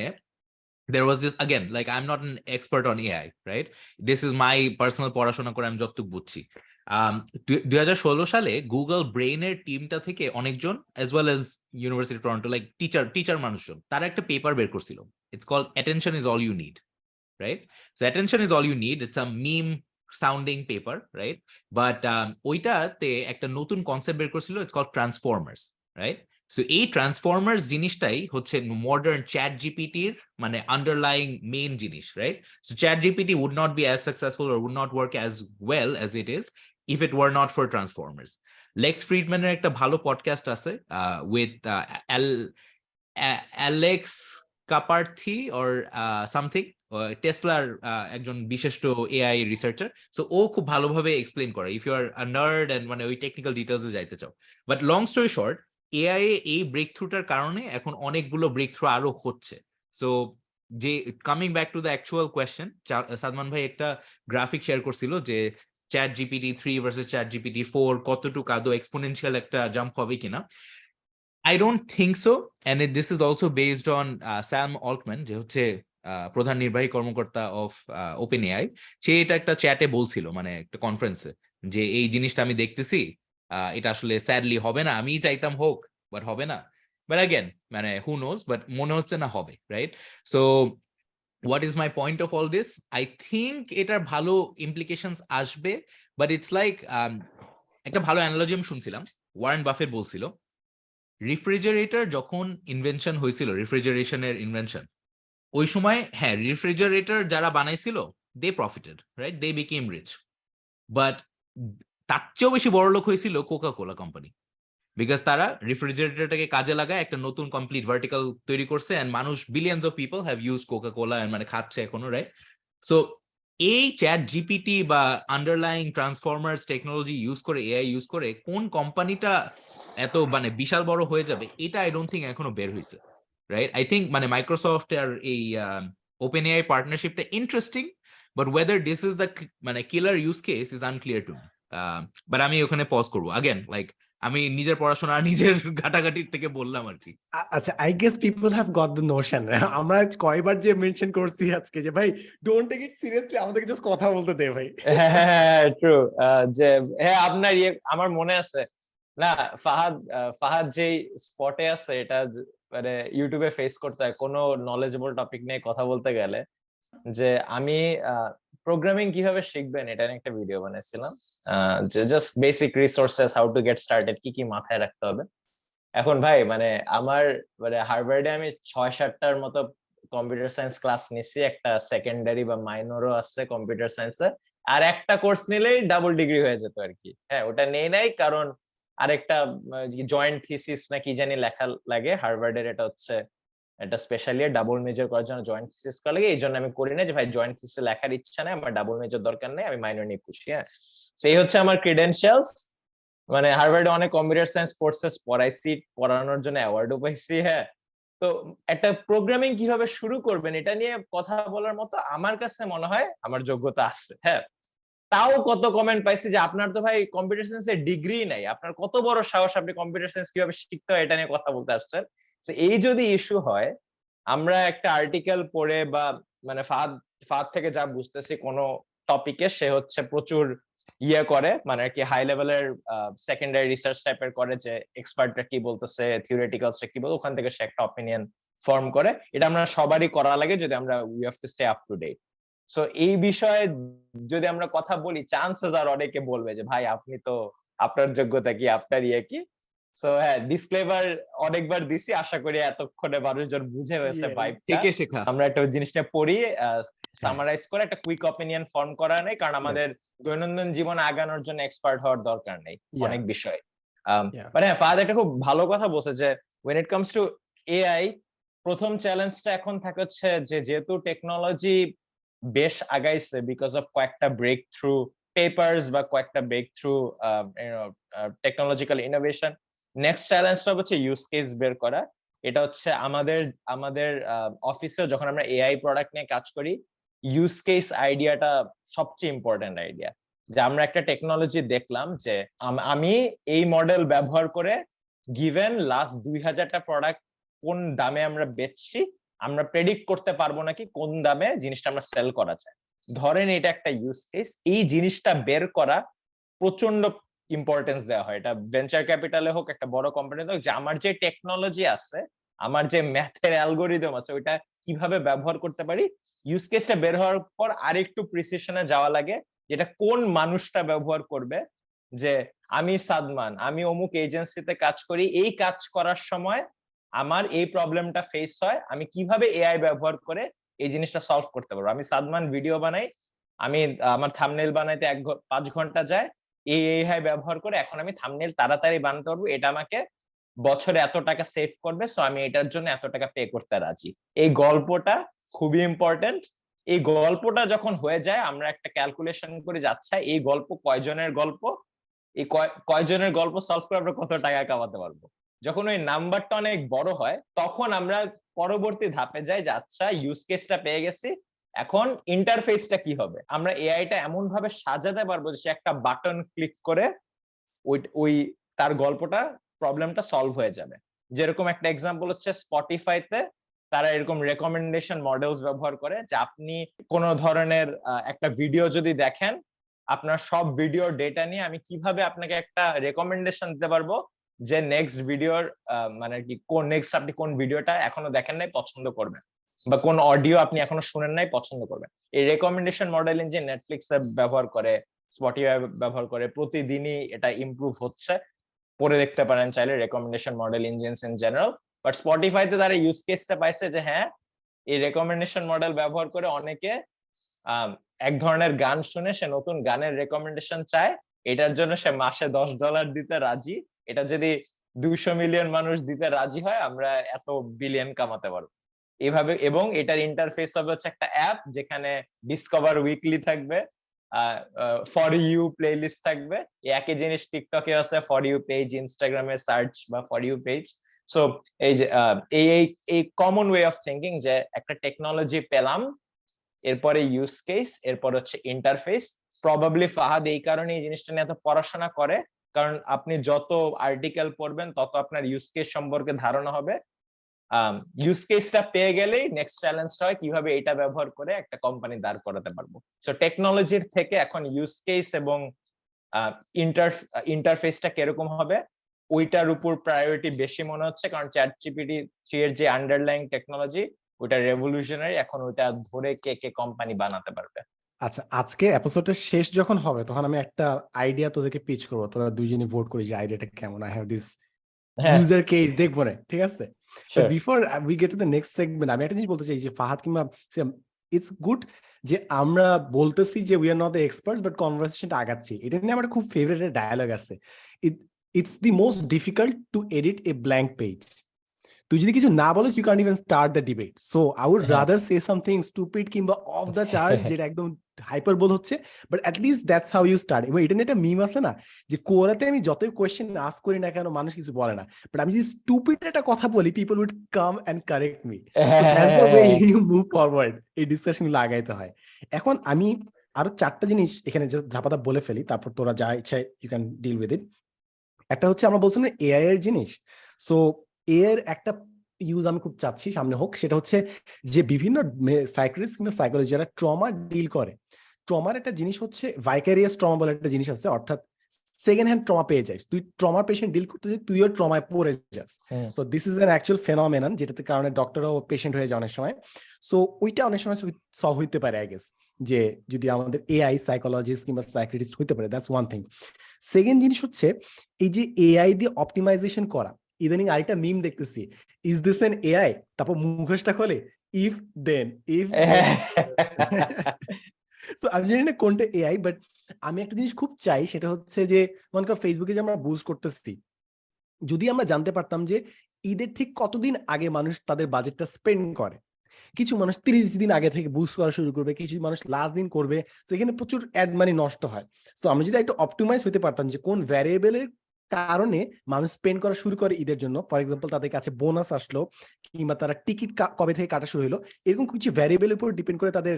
there was this, again, like I'm not an expert on AI, right? This is my personal পড়াশোনা করে আমি যতটুকু বুঝছি। 2016 সালে গুগল ব্রেইনের টিমটা থেকে অনেকজন as well as university Toronto like teacher মানুষজন তারা একটা পেপার বের করছিল, it's called attention is all you need, right? So attention is all you need. It's a meme sounding paper, right? But ওইটাতে একটা নতুন কনসেপ্ট বের করছিল, it's called transformers, right? So এই transformers জিনিসটাই হচ্ছে modern chat GPT এর মানে underlying main জিনিস, right? So chat GPT would not be as successful or would not work as well as it is if it were not for transformers. Lex Friedmaনের একটা ভালো podcast আছে with Alex Kaparthi or something, টেসলার একজন বিশিষ্ট AI researcher. So ও খুব ভালোভাবে explain করে if you are a nerd and মানে ওই টেকনিক্যাল ডিটেইলসে যাইতে চাও। But long story short, AI এই ব্রেক থ্রুটার কারণে এখন অনেকগুলো ব্রেক থ্রু আরো হচ্ছে। সো যে coming back to the actual question, Sadman ভাই একটা গ্রাফিক শেয়ার করছিল যে chat GPT 3 versus chat GPT 4 কতটুকু আদৌ এক্সপোনেনশিয়াল একটা জাম্প হবে কিনা। I don't think so, and this is also based on Sam Altman, যে হচ্ছে প্রধান নির্বাহী কর্মকর্তা অফ ওপেনএআই। সে এটা একটা চ্যাটে বলছিল মানে একটা কনফারেন্সে যে এই জিনিসটা আমি দেখতেছি, এটা আসলে স্যাডলি হবে না, আমি চাইতাম হোক বাট হবে না। বাট अगेन মানে হু নোজ, বাট মনে হচ্ছে না হবে, right? So what is my point of all this? I think এটার ভালো ইমপ্লিকেশনস আসবে, বাট ইটস লাইক একটা ভালো অ্যানালজি আমি শুনছিলাম, ওয়ারেন বাফেট বলছিল রেফ্রিজারেটর যখন ইনভেনশন হয়েছিল, রেফ্রিজারেশনের ইনভেনশন, ওই সময় হ্যাঁ রেফ্রিজারেটর যারা বানাইছিল they profited, right, they became rich. But তার চেয়েও বেশি বড় লোক হয়েছিল কোকা কোলা কোম্পানি, বিকজ তারা রেফ্রিজারেটরটাকে কাজে লাগায় একটা নতুন কমপ্লিট ভার্টিকাল তৈরি করছে, এন্ড মানুষ billions of people have use Coca Cola মানে খাচ্ছে এখনো, রাইট? সো এই চ্যাট জিপিটি বা আন্ডারলাইং ট্রান্সফরমার্স টেকনোলজি ইউজ করে, এআই ইউজ করে কোন কোম্পানিটা এত মানে বিশাল বড় হয়ে যাবে, এটা আই ডোন্ট থিঙ্ক এখনো বের হয়েছে, রাইট? আই থিঙ্ক মানে মাইক্রোসফট আর এই ওপেন এআই পার্টনারশিপটা interesting, but whether this is the মানে killer use case is unclear to me. But আমি ওখানে পজ করবো, আগেন লাইক আমি নিজের পড়াশোনা নিজের ঘাটাঘাটির থেকে বললাম আর কি। আচ্ছা, I guess people have got the Notion. আমরা কয়বার যে মেনশন করছি আজকে যে ভাই ডোন্ট টেক ইট সিরিয়াসলি, আমাদেরকে জাস্ট কথা বলতে দে ভাই। হ্যাঁ ট্রু, যে হ্যাঁ আপনার আমার মনে আছে না, ফাহাদ যেই স্পটে আছে এটা মানে ইউটিউবে ফেস করতে হয় কোনো নলেজেবল টপিক নিয়ে কথা বলতে গেলে, যে আমি প্রোগ্রামিং কিভাবে শিখবেন এটা নিয়ে একটা ভিডিও বানাইছিলাম, যে just basic resources, how to get started, কি কি মাথায় রাখতে হবে। এখন ভাই মানে আমার মানে হার্ভার্ডে আমি 6-7টার মতো কম্পিউটার সায়েন্স ক্লাস নিছি, একটা সেকেন্ডারি বা মাইনরও আছে কম্পিউটার সায়েন্সে, আর একটা কোর্স নিলেই ডাবল ডিগ্রি হয়ে যেত আর কি। হ্যাঁ, ওটা নেই নাই কারণ আরেকটা জয়েন্ট থিসিস না কি জানি লেখা লাগে হার্ভার্ডের, এটা হচ্ছে এটা স্পেশালি ডাবল মেজর করার জন্য জয়েন্ট থিসিস করা লাগে, এই জন্য আমি করি না, যে ভাই জয়েন্ট থিসিস লেখার ইচ্ছা নেই, আমার ডাবল মেজর দরকার নেই, আমি মাইনর নিয়ে খুশি। হ্যাঁ, সেই হচ্ছে আমার ক্রিডেনশিয়ালস। মানে হার্ভার্ডে অনেক কম্পিউটার সায়েন্স কোর্সেস পড়াইছি, পড়ানোর জন্য অ্যাওয়ার্ডও পাইছি। হ্যাঁ, তো একটা প্রোগ্রামিং কিভাবে শুরু করবেন এটা নিয়ে কথা বলার মতো আমার কাছে মনে হয় আমার যোগ্যতা আছে। হ্যাঁ, তাও কত কমেন্ট পাইছি যে আপনার তো ভাই কম্পিউটার সায়েন্সের ডিগ্রি নাই, আপনার কত বড় সাহস, আপনি কম্পিউটার সায়েন্স কিভাবে শিখতে হয় এটা নিয়ে কথা বলতে আসছেন। এই যদি ইস্যু হয়, আমরা একটা আর্টিকেল পড়ে বা মানে ফাদ থেকে যা বুঝতেছি কোন টপিকে সে হচ্ছে প্রচুর ইয়ে করে, মানে আর কি হাই লেভেলের সেকেন্ডারি রিসার্চ টাইপের করে, যে এক্সপার্টরা কি বলতেছে, থিওরিটিক্যালসরা কি বলছে, ওখান থেকে সে একটা অপিনিয়ন ফর্ম করে। এটা আমরা সবারই করা লাগে যদি আমরা we have to stay up to date. So এই বিষয়ে যদি আমরা কথা বলি, চান্সেস আর অনেকে বলবে যে ভাই আপনি তো, আপনার যোগ্যতা কি, আপনার ইয়ে কি। সো হ্যাঁ, ডিসক্লেমার অনেকবার দিছি, আশা করি এতক্ষণে মানুষজন বুঝে হয়েছে ভাইবটা। থেকে শেখা। আমরা একটা জিনিসটা পড়ি, হ্যাঁ। সামারাইজ করে একটা কুইক অপিনিয়ন ফর্ম করা নেই, কারণ আমাদের দৈনন্দিন জীবনে আগানোর জন্য এক্সপার্ট হওয়ার দরকার নেই অনেক বিষয়। মানে হ্যাঁ, ফাহাদ একটা খুব ভালো কথা বলছে যে when it comes to AI, প্রথম চ্যালেঞ্জটা এখন থাকে হচ্ছে যে যেহেতু টেকনোলজি বেশ আগাইছে বিকজ অফ কয়েকটা ব্রেক থ্রু পেপারস বা কয়েকটা breakthrough technological innovation, next চ্যালেঞ্জটা হচ্ছে ইউজ কেস বের করা। এটা হচ্ছে আমাদের আমাদের অফিসে যখন আমরা এআই প্রোডাক্ট নিয়ে কাজ করি, ইউজ কেস আইডিয়াটা সবচেয়ে ইম্পর্টেন্ট আইডিয়া। যে আমরা একটা টেকনোলজি দেখলাম যে আমি এই মডেল ব্যবহার করে গিভেন লাস্ট 2000টা প্রোডাক্ট কোন দামে আমরা বেচছি, আমরা প্রেডিক্ট করতে পারবো নাকি কোন দামে জিনিসটা আমরা সেল করা যায়। ধরেন এটা একটা ইউজ কেস, এই জিনিসটা বের করা প্রচন্ড ইম্পর্টেন্স দেওয়া হয়। এটা ভেঞ্চার ক্যাপিটালে হোক, একটা বড় কোম্পানিতে হোক, যে আমার যে টেকনোলজি আছে, আমার যে ম্যাথের অ্যালগোরিদম আছে, ওইটা কিভাবে ব্যবহার করতে পারি। ইউজ কেসটা বের হওয়ার পর আরেকটু প্রিসিশনে যাওয়া লাগে, যেটা কোন মানুষটা ব্যবহার করবে। যে আমি সাদমান, আমি অমুক এজেন্সিতে কাজ করি, এই কাজ করার সময় আমার এই প্রবলেমটা ফেস হয়, আমি কিভাবে এআই ব্যবহার করে এই জিনিসটা সলভ করতে পারবো। আমি সাদমান ভিডিও বানাই, আমি আমার থাম্বনেল বানাইতে 5 ঘন্টা যায়, এই এআই ব্যবহার করে এখন আমি থাম্বনেল তাড়াতাড়ি বানাতে পারবো, এটা আমাকে বছরে এত টাকা সেভ করবে, সো আমি এটার জন্য এত টাকা পে করতে রাজি। এই গল্পটা খুবই ইম্পর্টেন্ট। এই গল্পটা যখন হয়ে যায়, আমরা একটা ক্যালকুলেশন করে যাচ্ছি এই গল্প কয়জনের গল্প, এই কয়জনের গল্প সলভ করে আমরা কত টাকা কামাতে পারবো। যখন ওই নাম্বারটা অনেক বড় হয়, তখন আমরা পরবর্তী ধাপে যাই যে আচ্ছা ইউজ কেসটা পেয়ে গেছি, এখন ইন্টারফেসটা কি হবে। আমরা এআইটা এমন ভাবে সাজাতে পারবো যে সে একটা বাটন ক্লিক করে ওই তার গল্পটা, প্রবলেমটা সলভ হয়ে যাবে। যেরকম একটা এক্সাম্পল হচ্ছে স্পটিফাইতে তারা এরকম রেকমেন্ডেশন মডেলস ব্যবহার করে, যে আপনি কোন ধরনের একটা ভিডিও যদি দেখেন, আপনার সব ভিডিওর ডেটা নিয়ে আমি কিভাবে আপনাকে একটা রেকমেন্ডেশন দিতে পারবো যে নেক্সট ভিডিওর মানে কি কোন নেক্সট আপনি কোন ভিডিওটা এখনো দেখেন নাই পছন্দ করবেন, বা কোন অডিও আপনি এখনো শুনেন নাই পছন্দ করবেন। এই রেকমেন্ডেশন মডেল ইঞ্জিন নেটফ্লিক্স ব্যবহার করে, স্পটিফাই ব্যবহার করে, প্রতিদিনই এটা ইমপ্রুভ হচ্ছে। পড়ে দেখতে পারেন চাইলে recommendation model engines in general. But স্পটিফাইতে তারা ইউজ কেসটা পাইছে যে হ্যাঁ, এই রেকমেন্ডেশন মডেল ব্যবহার করে অনেকে এক ধরনের গান শুনে সে নতুন গানের রেকমেন্ডেশন চায়, এটার জন্য সে মাসে $10 দিতে রাজি। এটা যদি 200 মিলিয়ন মানুষ দিতে রাজি হয়, আমরা এত বিলিয়ন কামাতে পারবো এভাবে। এবং এটার ইন্টারফেস হবে হচ্ছে একটা অ্যাপ, যেখানে ডিসকভার উইকলি থাকবে, ফর ইউ প্লেলিস্ট থাকবে। একই জিনিস টিকটকে আছে, ফর ইউ পেজ, ইনস্টাগ্রামে সার্চ বা ফর ইউ পেজ। সো এই যে এই কমন ওয়ে অফ থিঙ্কিং, যে একটা টেকনোলজি পেলাম, এরপরে ইউজ কেস, এরপর হচ্ছে ইন্টারফেস। প্রবাবলি ফাহাদ এই কারণে এই জিনিসটা নিয়ে এত পড়াশোনা করে, কারণ আপনি যত আর্টিকেল পড়বেন তত আপনার ইউজ কেস সম্পর্কে ধারণা হবে। ইউজ কেসটা পেয়ে গেলেই নেক্সট চ্যালেঞ্জটা হয় কিভাবে এটা ব্যবহার করে একটা কোম্পানি দাঁড় করাতে পারবো। সো টেকনোলজির থেকে এখন ইউজ কেস এবং ইন্টারফেসটা কিরকম হবে ওইটার উপর প্রায়োরিটি বেশি মনে হচ্ছে, কারণ ChatGPT-3 এর যে আন্ডারলাইং টেকনোলজি ওটা রেভলিউশনারি, এখন ওইটা ধরে কে কে কোম্পানি বানাতে পারবে। আচ্ছা, আজকে এপিসোডের শেষ যখন হবে তখন আমি একটা আইডিয়া তোদেরকে পিচ করবো, তোরা দুইজনই ভোট করি যে আইডিয়াটা কেমন। I have this user case, দেখবো না, ঠিক আছে? Sure. Before we get to the next segment, আমি একটা জিনিস বলতে চাই যে ফাহাদ কিংবা ইটস গুড যে আমরা বলতেছি যে we are not the expert, but কনভারসেশনটা আগাচ্ছি। এটা নিয়ে আমার খুব ফেভারিট একটা ডায়ালগ আছে, it's the most difficult to edit a blank page. তুই যদি কিছু না বলিস, you can't even start the debate. So I would rather say something stupid কিংবা অফ দ্য চার্জ যেটা একদম হাইপারবোল হচ্ছে, but at least that's how you start. এবং এটা নিয়ে একটা মিম আছে না, যে কোরাতে আমি যতই কোয়েশ্চেন আস্ক করি না কেন মানুষ কিছু বলে না, বাট আমি যদি স্টুপিড একটা কথা বলি, people would come and correct me. So that's the way you move forward. এই ডিসকাশন লাগাইতে হয়। এখন আমি আরো 4টা জিনিস এখানে জাস্ট ধাপাধা বলে ফেলি, তারপর তোরা যা ইচ্ছা you can deal with it. একটা হচ্ছে আমরা বলছিলাম এআই এর জিনিস। সো এর একটা ইউজ আমি খুব চাচ্ছি সামনে হোক, সেটা হচ্ছে যে বিভিন্ন সাইকিয়াট্রিস্ট কিংবা সাইকোলজি যারা ট্রমা ডিল করে, ট্রমার একটা জিনিস হচ্ছে ভাইকারিয়াস ট্রমা বলে একটা জিনিস আছে, অর্থাৎ সেকেন্ড হ্যান্ড ট্রমা পেয়ে যাস। তুই ট্রমার পেশেন্ট ডিল করতে যে তুইও ট্রমায় পড়ে যাস। So this is an actual phenomenon, যেটাতে কারণে ডক্টরও পেশেন্ট হয়ে যায় অনেক সময়। সো ওইটা অনেক সময় সলভ হইতে পারে আই গেস, যে যদি আমাদের এআই সাইকোলজিস্ট কিংবা সাইকিয়াট্রিস্ট হইতে পারে। That's one thing. সেকেন্ড জিনিস হচ্ছে এই যে এআই দিয়ে অপটিমাইজেশন করা। ইদানিং আরেকটা মিম দেখতেছি, ইজ দিস এন এআই, তারপর মুখোশটা খোলে ইফ দেন সো আমি জানি না কোনটা এআই, বাট আমি একটা জিনিস খুব চাই, সেটা হচ্ছে যে মনে কর ফেসবুকে যে আমরা বুস্ট করতেছি, যদি আমরা জানতে পারতাম যে ঈদের ঠিক কতদিন আগে মানুষ তাদের বাজেটটা স্পেন্ড করে। কিছু মানুষ 30 দিন আগে থেকে বুস্ট করা শুরু করবে, কিছু মানুষ লাস্ট দিন করবে, সেখানে প্রচুর অ্যাড মানি নষ্ট হয়। সো আমরা যদি একটু অপটিমাইজ হতে পারতাম যে কোন ভ্যারিয়েবলের কারণে মানুষ স্পেন্ড করা শুরু করে ঈদের জন্য, ফর এক্সাম্পল তাদের কাছে বোনাস আসলো কিংবা তারা টিকিট কবে থেকে কাটা শুরু হলো, এরকম কিছু ভ্যারিয়েবলের উপর ডিপেন্ড করে তাদের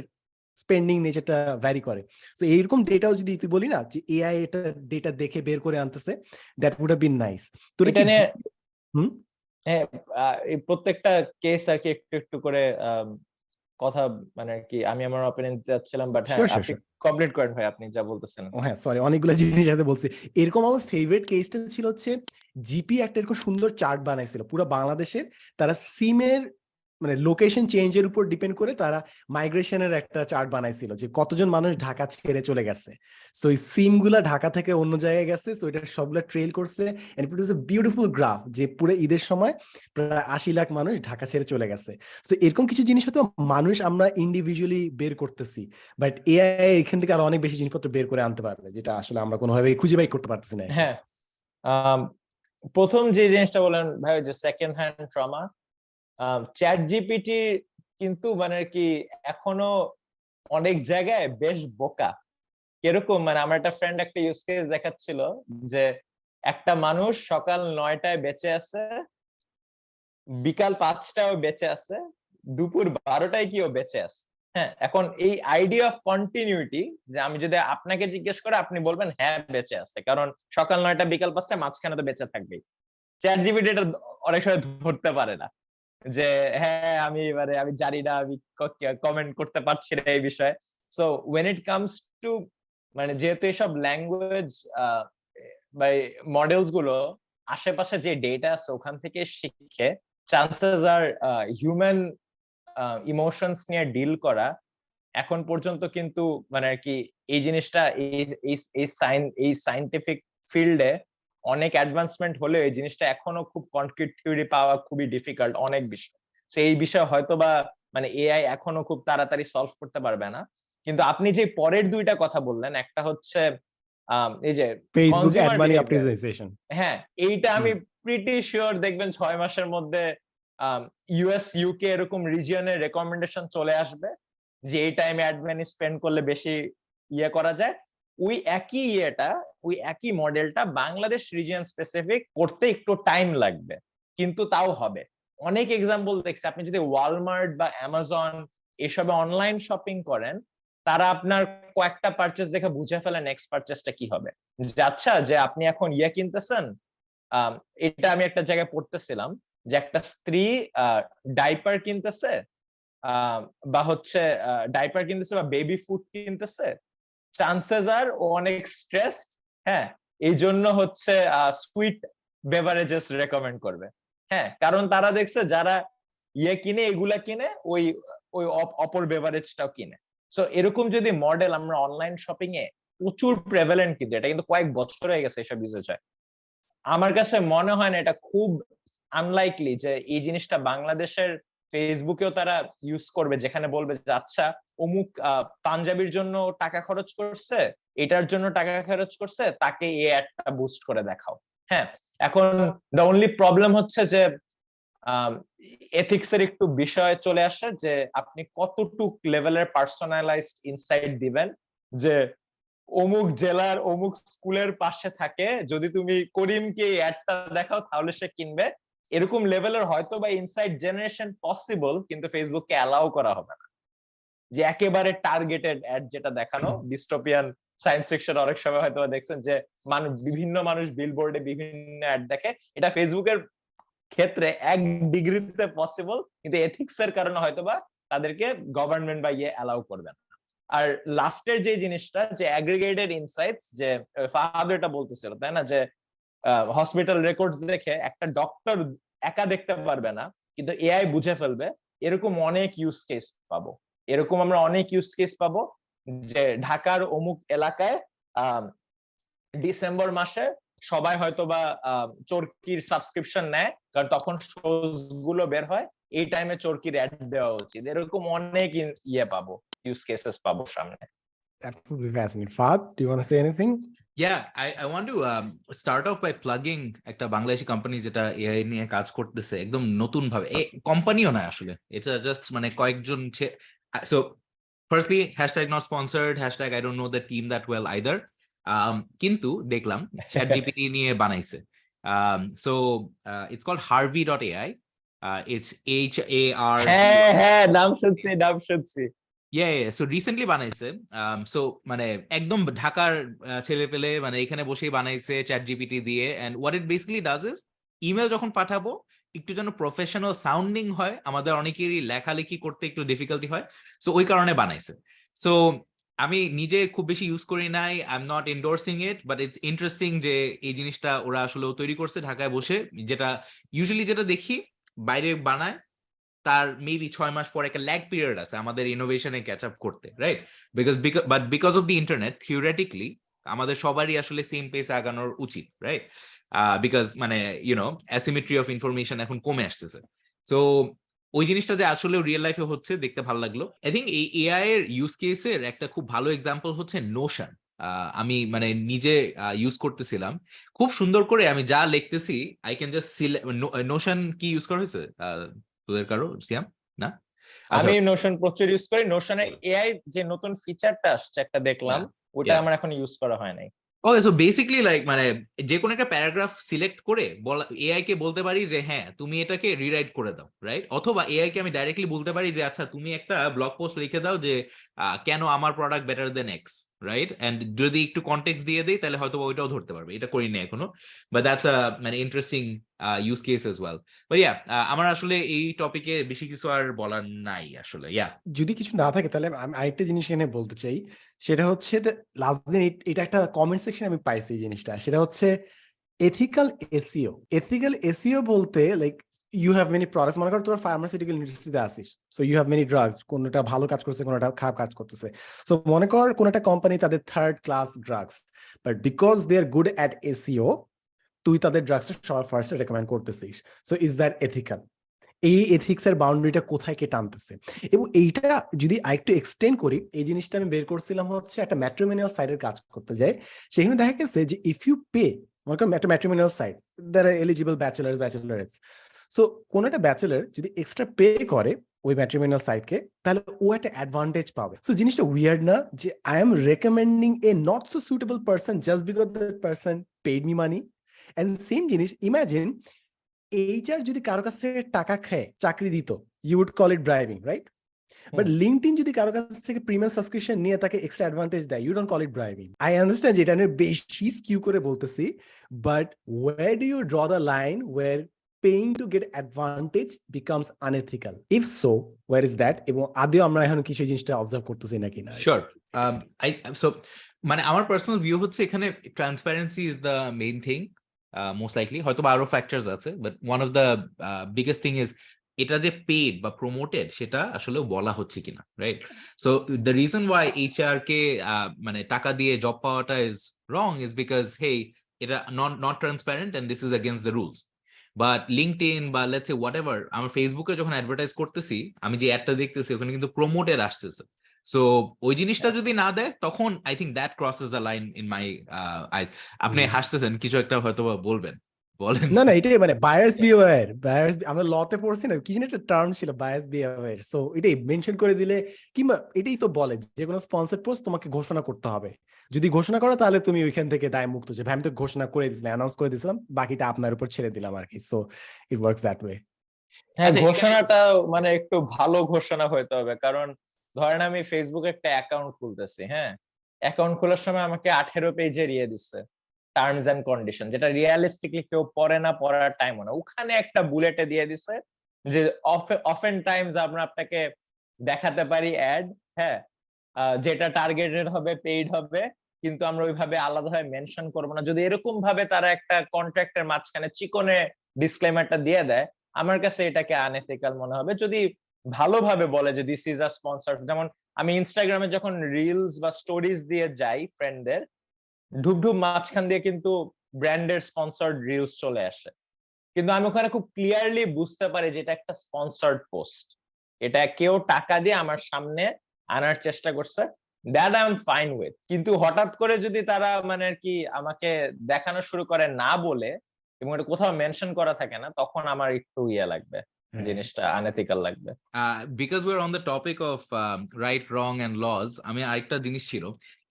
স্পেন্ডিং নেচারটা ভ্যারি করে। সো এইরকম ডেটাও যদি তুই বলি না যে এআই এটা ডেটা দেখে বের করে আনতেছে, that would have been nice. তো এটা নিয়ে হ্যাঁ, এই প্রত্যেকটা কেস আর কি একটু একটু করে কথা মানে কি আমি আমার অপিনিয়ন দিতে যাচ্ছিলাম, বাট হ্যাঁ আপনি কমপ্লিট করেন ভাই, আপনি যা বলতেছেন। হ্যাঁ সরি, অনেকগুলো জিনিস সাথে বলছি। এরকম আমার ফেভারিট কেসটা ছিল হচ্ছে জিপি একটা এরকম সুন্দর চার্ট বানাইছিল পুরো বাংলাদেশের। তারা সিমের মানে লোকেশন চেঞ্জের উপর ডিপেন্ড করে তারা মাইগ্রেশনের একটা চার্ট বানাইছিল, যে কতজন মানুষ ঢাকা ছেড়ে চলে গেছে। সো এই সিম গুলা ঢাকা থেকে অন্য জায়গায় গেছে, সো এটা সবগুলা ট্রেল করছে, and it was a beautiful graph যে পুরো ঈদের সময় প্রায় 80 লাখ মানুষ ঢাকা ছেড়ে চলে গেছে। সো এরকম কিছু জিনিস হয়তো মানুষ আমরা ইন্ডিভিজুয়ালি বের করতেছি, বাট এআই এখান থেকে আরো অনেক বেশি জিনিসপত্র বের করে আনতে পারবে, যেটা আসলে আমরা কোনোভাবে খুঁজে বাই করতে পারতেছি না। হ্যাঁ, প্রথম যে জিনিসটা বলেন ভাই, যে second hand trauma, chat GPT কিন্তু মানে কি এখনো অনেক জায়গায় বেশ বোকা। কিরকম মানে আমার একটা ফ্রেন্ড একটা ইউজ কেস দেখাচ্ছিল যে একটা মানুষ সকাল 9টায় বেঁচে আছে, বিকাল 5টায় বেঁচে আছে, দুপুর 12টায় কি ও বেঁচে আছে। হ্যাঁ, এখন এই আইডিয়া অফ কন্টিনিউটি, যে আমি যদি আপনাকে জিজ্ঞেস করে আপনি বলবেন হ্যাঁ বেঁচে আছে, কারণ সকাল 9টা বিকাল 5টা মাঝখানে তো বেঁচে থাকবেই। চ্যাট জিপিটি এটা অনেক সময় ধরতে পারে না, যে হ্যাঁ আমি এবারে আমি জানি না, আমি কমেন্ট করতে পারছি না এই বিষয়ে। So when it comes to মানে যেহেতু এসব ল্যাঙ্গুয়েজ বা মডেলস গুলো আশেপাশে যে ডেটা আছে ওখান থেকে শিখে, চান্সেস আর হিউম্যান ইমোশনস নিয়ে ডিল করা এখন পর্যন্ত কিন্তু মানে আর কি এই জিনিসটা এই সায়েন্টিফিক ফিল্ডে অনেক অ্যাডভান্সমেন্ট হলেও এই জিনিসটা এখনো খুব কনক্রিট থিওরি পাওয়া খুবই ডিফিকাল্ট অনেক বিষয়। তো এই বিষয়ে হয়তো বা মানে এআই এখনো খুব তাড়াতাড়ি সলভ করতে পারবে না। কিন্তু আপনি যে পরের দুইটা কথা বললেন, একটা হচ্ছে এই যে ফেসবুক অ্যাড কনজিউমার মানি বিহেভিয়ার, অপটিমাইজেশন, হ্যাঁ এইটা আমি প্রিটি শিওর দেখবেন 6 মাসের মধ্যে ইউএস ইউকে এরকম রিজিয়নের রেকমেন্ডেশন চলে আসবে যে এই টাইমে অ্যাড মানি স্পেন্ড করলে বেশি ইয়ে করা যায়। ওই একই মডেলটা বাংলাদেশ রিজিয়ন স্পেসিফিক করতে একটু টাইম লাগবে, কিন্তু তাও হবে। অনেক এক্সাম্পল দেখছি, আপনি যদি ওয়ালমার্ট বা অ্যামাজন এসবে অনলাইন শপিং করেন, তারা আপনার কয়েকটা পারচেস দেখে বুঝে ফেলে নেক্সট পারচেসটা কি হবে। আচ্ছা, যে আপনি এখন ইয়ে কিনতেছেন, এটা আমি একটা জায়গায় পড়তেছিলাম যে একটা স্ত্রী ডাইপার কিনতেছে, বা হচ্ছে ডাইপার কিনতেছে বা বেবি ফুড কিনতেছে, চান্সেস আর ও অনেক স্ট্রেসড, হ্যাঁ এই জন্য হচ্ছে সুইট বেভারেজেস রেকমেন্ড করবে। হ্যাঁ, কারণ তারা দেখছে যারা ইয়ে কিনে এগুলা কিনে ওই ওই অপর বেভারেজটাও কিনে। সো এরকম যদি মডেল আমরা অনলাইন শপিং এ প্রচুর প্রেভেলেন্ট, কিন্তু এটা কিন্তু কয়েক বছর হয়ে গেছে এসব ইউজেজ হয়। আমার কাছে মনে হয় না এটা খুব আনলাইকলি যে এই জিনিসটা বাংলাদেশের ফেসবুকেও তারা ইউজ করবে, যেখানে বলবে যে আচ্ছা অমুক পাঞ্জাবির জন্য টাকা খরচ করছে, এটার জন্য টাকা খরচ করছে, তাকে এই অ্যাডটা বুস্ট করে দেখাও। হ্যাঁ, এখন দ্য অনলি প্রবলেম হচ্ছে যে এথিক্স এর একটু বিষয় চলে আসে, যে আপনি কতটুক লেভেলের পার্সোনালাইজড ইনসাইট দিবেন, যে অমুক জেলার অমুক স্কুলের পাশে থাকে, যদি তুমি করিমকে এই অ্যাডটা দেখাও তাহলে সে কিনবে। এরকম লেভেলের হয়তো বা ইনসাইট জেনারেশন পসিবল, কিন্তু ফেসবুককে অ্যালাউ করা হবে না। যে একেবারে টার্গেটেড অ্যাড যেটা দেখানো, ডিস্টোপিয়ান সায়েন্স ফিকশন অনেক সময় হয়তো দেখছেন যে বিভিন্ন মানুষ বিলবোর্ডে বিভিন্ন অ্যাড দেখে, এটা ফেসবুকের ক্ষেত্রে 1 ডিগ্রিতে পসিবল, কিন্তু এথিক্স এর কারণে হয়তোবা তাদেরকে গভর্নমেন্ট বা অ্যালাউ করবে না। আর লাস্টের যে জিনিসটা, যে অ্যাগ্রিগেটেড ইনসাইটস, যে ফাহাদ এটা বলতেছিল তাই না, যে হসপিটাল রেকর্ডস দেখে একটা ডক্টর একা দেখতে পারবে না, কিন্তু এআই বুঝে ফেলবে। এরকম অনেক ইউজ কেস পাবো, এরকম আমরা অনেক ইউজ কেস পাবো, যে ঢাকার অমুক এলাকায় ডিসেম্বর মাসে সবাই হয়তো বা চরকির সাবস্ক্রিপশন নেয়, কারণ তখন শোজ গুলো বের হয়, এই টাইমে চরকির অ্যাড দেওয়া উচিত। এরকম অনেক পাবো, ইউজ কেসেস পাবো সামনে। That would be fascinating. Fahad, do you want to say anything? Yeah, I want to start off by plugging একটা বাংলাদেশি কোম্পানি যেটা এআই নিয়ে কাজ করতেছে একদম নতুন ভাবে। কোম্পানিও না আসলে, এটা জাস্ট মানে কয়েকজন। So firstly, hashtag not sponsored, hashtag I don't know the team that well either. কিন্তু দেখলাম চ্যাট জিপিটি নিয়ে বানাইছে। So it's called harvey.ai. It's HAR. হ্যাঁ, নাম শুনছি। সো রিসেন্টলি বানাইছে। সো মানে একদম ঢাকার ছেলে পেলে মানে এখানে বসেই বানাইছে চ্যাট জিপিটি দিয়ে। And what it basically does is, email যখন পাঠাবো একটু যেন প্রফেশনাল সাউন্ডিং হয়, আমাদের অনেকেরই লেখালেখি করতে একটু ডিফিকাল্টি হয়, সো ওই কারণে বানাইছে। সো আমি নিজে খুব বেশি ইউজ করি নাই, I am not এন্ডোর্সিং it, but it's interesting যে এই জিনিসটা ওরা আসলে তৈরি করছে ঢাকায় বসে। যেটা ইউজুয়ালি যেটা দেখি বাইরে বানায়, তার মেবি 6 মাস পরে একটা ল্যাগ পিরিয়ড আছে আমাদের ইনোভেশনে ক্যাচ আপ করতে, right? Because of the internet, theoretically আমাদের সবারই আসলে সেম পেসে আগানোর উচিত, রাইট? বিকজ মানে অ্যাসিমেট্রি অফ ইনফরমেশন এখন কমে আসতেছে। সো ওই জিনিসটা যে আসলে রিয়েল লাইফে হচ্ছে দেখতে ভালো লাগলো। আই থিঙ্ক এই এআই এর ইউজ কেসের একটা খুব ভালো এক্সাম্পল হচ্ছে নোশন। আমি মানে নিজে ইউজ করতেছিলাম খুব সুন্দর করে। আমি যা লিখতেছি আই ক্যান জাস্ট নোশন কি ইউজ করা হয়েছে তোদের কারো, সিয়াম? না, আমি নোশন প্রচুর ইউজ করি। নোশনের এআই যে নতুন ফিচারটা আসছে একটা দেখলাম, ওটা আমার এখন ইউজ করা হয় নাই। ওকে, সো বেসিক্যালি লাইক মানে যে কোনো একটা প্যারাগ্রাফ সিলেক্ট করে এআই কে বলতে পারি যে হ্যাঁ তুমি এটাকে রিরাইট করে দাও, রাইট? অথবা এআই কে আমি ডাইরেক্টলি বলতে পারি যে আচ্ছা তুমি একটা ব্লগ পোস্ট লিখে দাও যে কেন আমার product better than X, right? And যদি একটু কনটেক্সট দিয়ে দেই তাহলে হয়তো ওইটাও ধরতে পারবে। এটা করিনি এখনো, বাট দ্যাটস আ মানে interesting use case as well. But yeah, আমার আসলে এই টপিকে বেশি কিছু আর বলার নাই আসলে। ইয়া, যদি কিছু না থাকে তাহলে আমি আরেকটা জিনিস এখানে বলতে চাই, সেটা হচ্ছে লাস্ট দিন এটা একটা কমেন্ট সেকশন আমি পাইছি এই জিনিসটা, সেটা হচ্ছে এথিক্যাল এসইও। এথিক্যাল এসইও বলতে like you have many products, মনে করো তোমরা ফার্মাসিউটিক্যাল ইন্ডাস্ট্রিতে আসিস, so you have many drugs, কোনটা ভালো কাজ করছে কোনটা খারাপ কাজ করতেছে। সো মনে কর কোন একটা কোম্পানি তাদের third class drugs, but because they are good at SEO তুই তাদের ড্রাগসটা সবার ফার্স্টে রেকমেন্ড করতেছিস। So is that ethical? এই এথিক্স এর বাউন্ডারিটা কোথায় কে টানতেছে? এবং এইটা যদি আরেকটু এক্সটেন্ড করি, এই জিনিসটা আমি বের করছিলাম হচ্ছে একটা ম্যাট্রিমোনিয়াল সাইটের কাজ করতে যাই, সেখানে দেখা গেছে যে ইফ ইউ পে, মনে করেন একটা matrimonial site, there are eligible bachelors bachelorettes, so কোন একটা ব্যাচেলার যদি এক্সট্রা পে করে ওই ম্যাট্রিমোনিয়াল সাইটকে, তাহলে ও একটা অ্যাডভান্টেজ পাবে। সো জিনিসটা উইয়ার্ড না যে I am recommending a not so suitable person just because that person paid me money? And same জিনিস ইমাজিন এইচআর যদি কারো কাছ থেকে টাকা খেয়ে চাকরি দিত, you would call it bribing, right? But LinkedIn যদি কারো কাছ থেকে প্রিমিয়াম সাবস্ক্রিপশন নিয়ে তাকে এক্সট্রা অ্যাডভান্টেজ দেয়, you don't call it bribing. I understand যে এটা নিয়ে বেশি স্কিউ করে বলতেছি, but where do you draw the line where paying to get advantage becomes unethical? If so, where is that? এবং আদেও আমরা এখন কিছু জিনিসটা অবজার্ভ করতেছি নাকি না? শিওর। সো মানে আমার পার্সোনাল ভিউ হচ্ছে এখানে transparency is the main thing. Most likely হয়তো আরো ফ্যাক্টরস আছে, but one of the biggest thing is এটা যে পেড বা প্রমোটেড সেটা আসলে বলা হচ্ছে কিনা, right? So the reason why HR কে মানে টাকা দিয়ে জব পাওয়াটা is wrong is because hey এটা not transparent and this is against the rules. But LinkedIn বা লেটস সে হোয়াটএভার আমার ফেসবুকে যখন অ্যাডভার্টাইজ করতেছি, আমি যে অ্যাডটা দেখতেছি ওখানে কিন্তু প্রমোটেড আসতেছে। সো ওই জিনিসটা যদি না দেয় তখন I think that crosses the line in my eyes. আপনি হাসতেছেন, কিছু একটা হয়তো বলবেন, বলেন। না না, এটাই মানে বায়ার্স বিহেভিয়ার, আমরা লতে পড়ছি না, কি যেন একটা টার্ম ছিল বায়ার্স বিহেভিয়ার। সো এটাই মেনশন করে দিলে, কিংবা এটাই তো বলে যে কোনো স্পন্সর পোস্ট তোমাকে ঘোষণা করতে হবে, যদি ঘোষণা করো তাহলে তুমি ওইখান থেকে দায় মুক্ত, যে ভাই আমি তো ঘোষণা করে দিয়েছিলাম, অ্যানাউন্স করে দিয়েছিলাম, বাকিটা আপনার উপর ছেড়ে দিলাম আর কি। So it works that way. হ্যাঁ, আচ্ছা, এখানে ঘোষণাটা মানে একটু ভালো ঘোষণা হইতে হবে, কারণ ধরেন আমি ফেসবুকে একটা অ্যাকাউন্ট খুলতেছি, হ্যাঁ, অ্যাকাউন্ট খোলার সময় আমাকে 18 পেজের ইয়ে দিচ্ছে টার্মস এন্ড কন্ডিশন, যেটা রিয়ালিস্টিকলি কেউ পড়ে না, পড়ার টাইমও না। ওখানে একটা বুলেটে দিয়ে দিছে যে অফেন টাইমস আমরা আপনাকে দেখাতে পারি অ্যাড, হ্যাঁ, যেটা টার্গেটেড হবে, পেইড হবে, কিন্তু আমরা ওইভাবে আলাদাভাবে মেনশন করবো না। যদি এরকম ভাবে তারা একটা কন্ট্রাক্টের মাঝখানে চিকনে ডিসক্লেমারটা দিয়ে দেয়, আমার কাছে এটাকে আনএথিক্যাল মনে হবে। যদি ভালোভাবে বলে যে দিস ইজ আ স্পন্সর, যেমন আমি ইনস্টাগ্রামে যখন রিলস বা স্টোরিজ দিয়ে যাই ফ্রেন্ডদের, ঢুকঢুক মাঝখান দিয়ে কিন্তু ব্র্যান্ডের স্পন্সর্ড রিলস চলে আসে, কিন্তু আমি ওখানে খুব ক্লিয়ারলি বুঝতে পারি যে এটা একটা স্পন্সর্ড পোস্ট, এটা কেউ টাকা দিয়ে আমার সামনে আনার চেষ্টা করছে, that I am fine with. কিন্তু হঠাৎ করে যদি তারা মানে আর কি আমাকে দেখানো শুরু করে না বলে, এবং এটা কোথাও মেনশন করা থাকে না, তখন আমার একটু ইয়ে লাগবে, জিনিসটা আনএথিক্যাল লাগবে। Because we are on the topic of right wrong and laws, আমি আরেকটা জিনিস ছিল,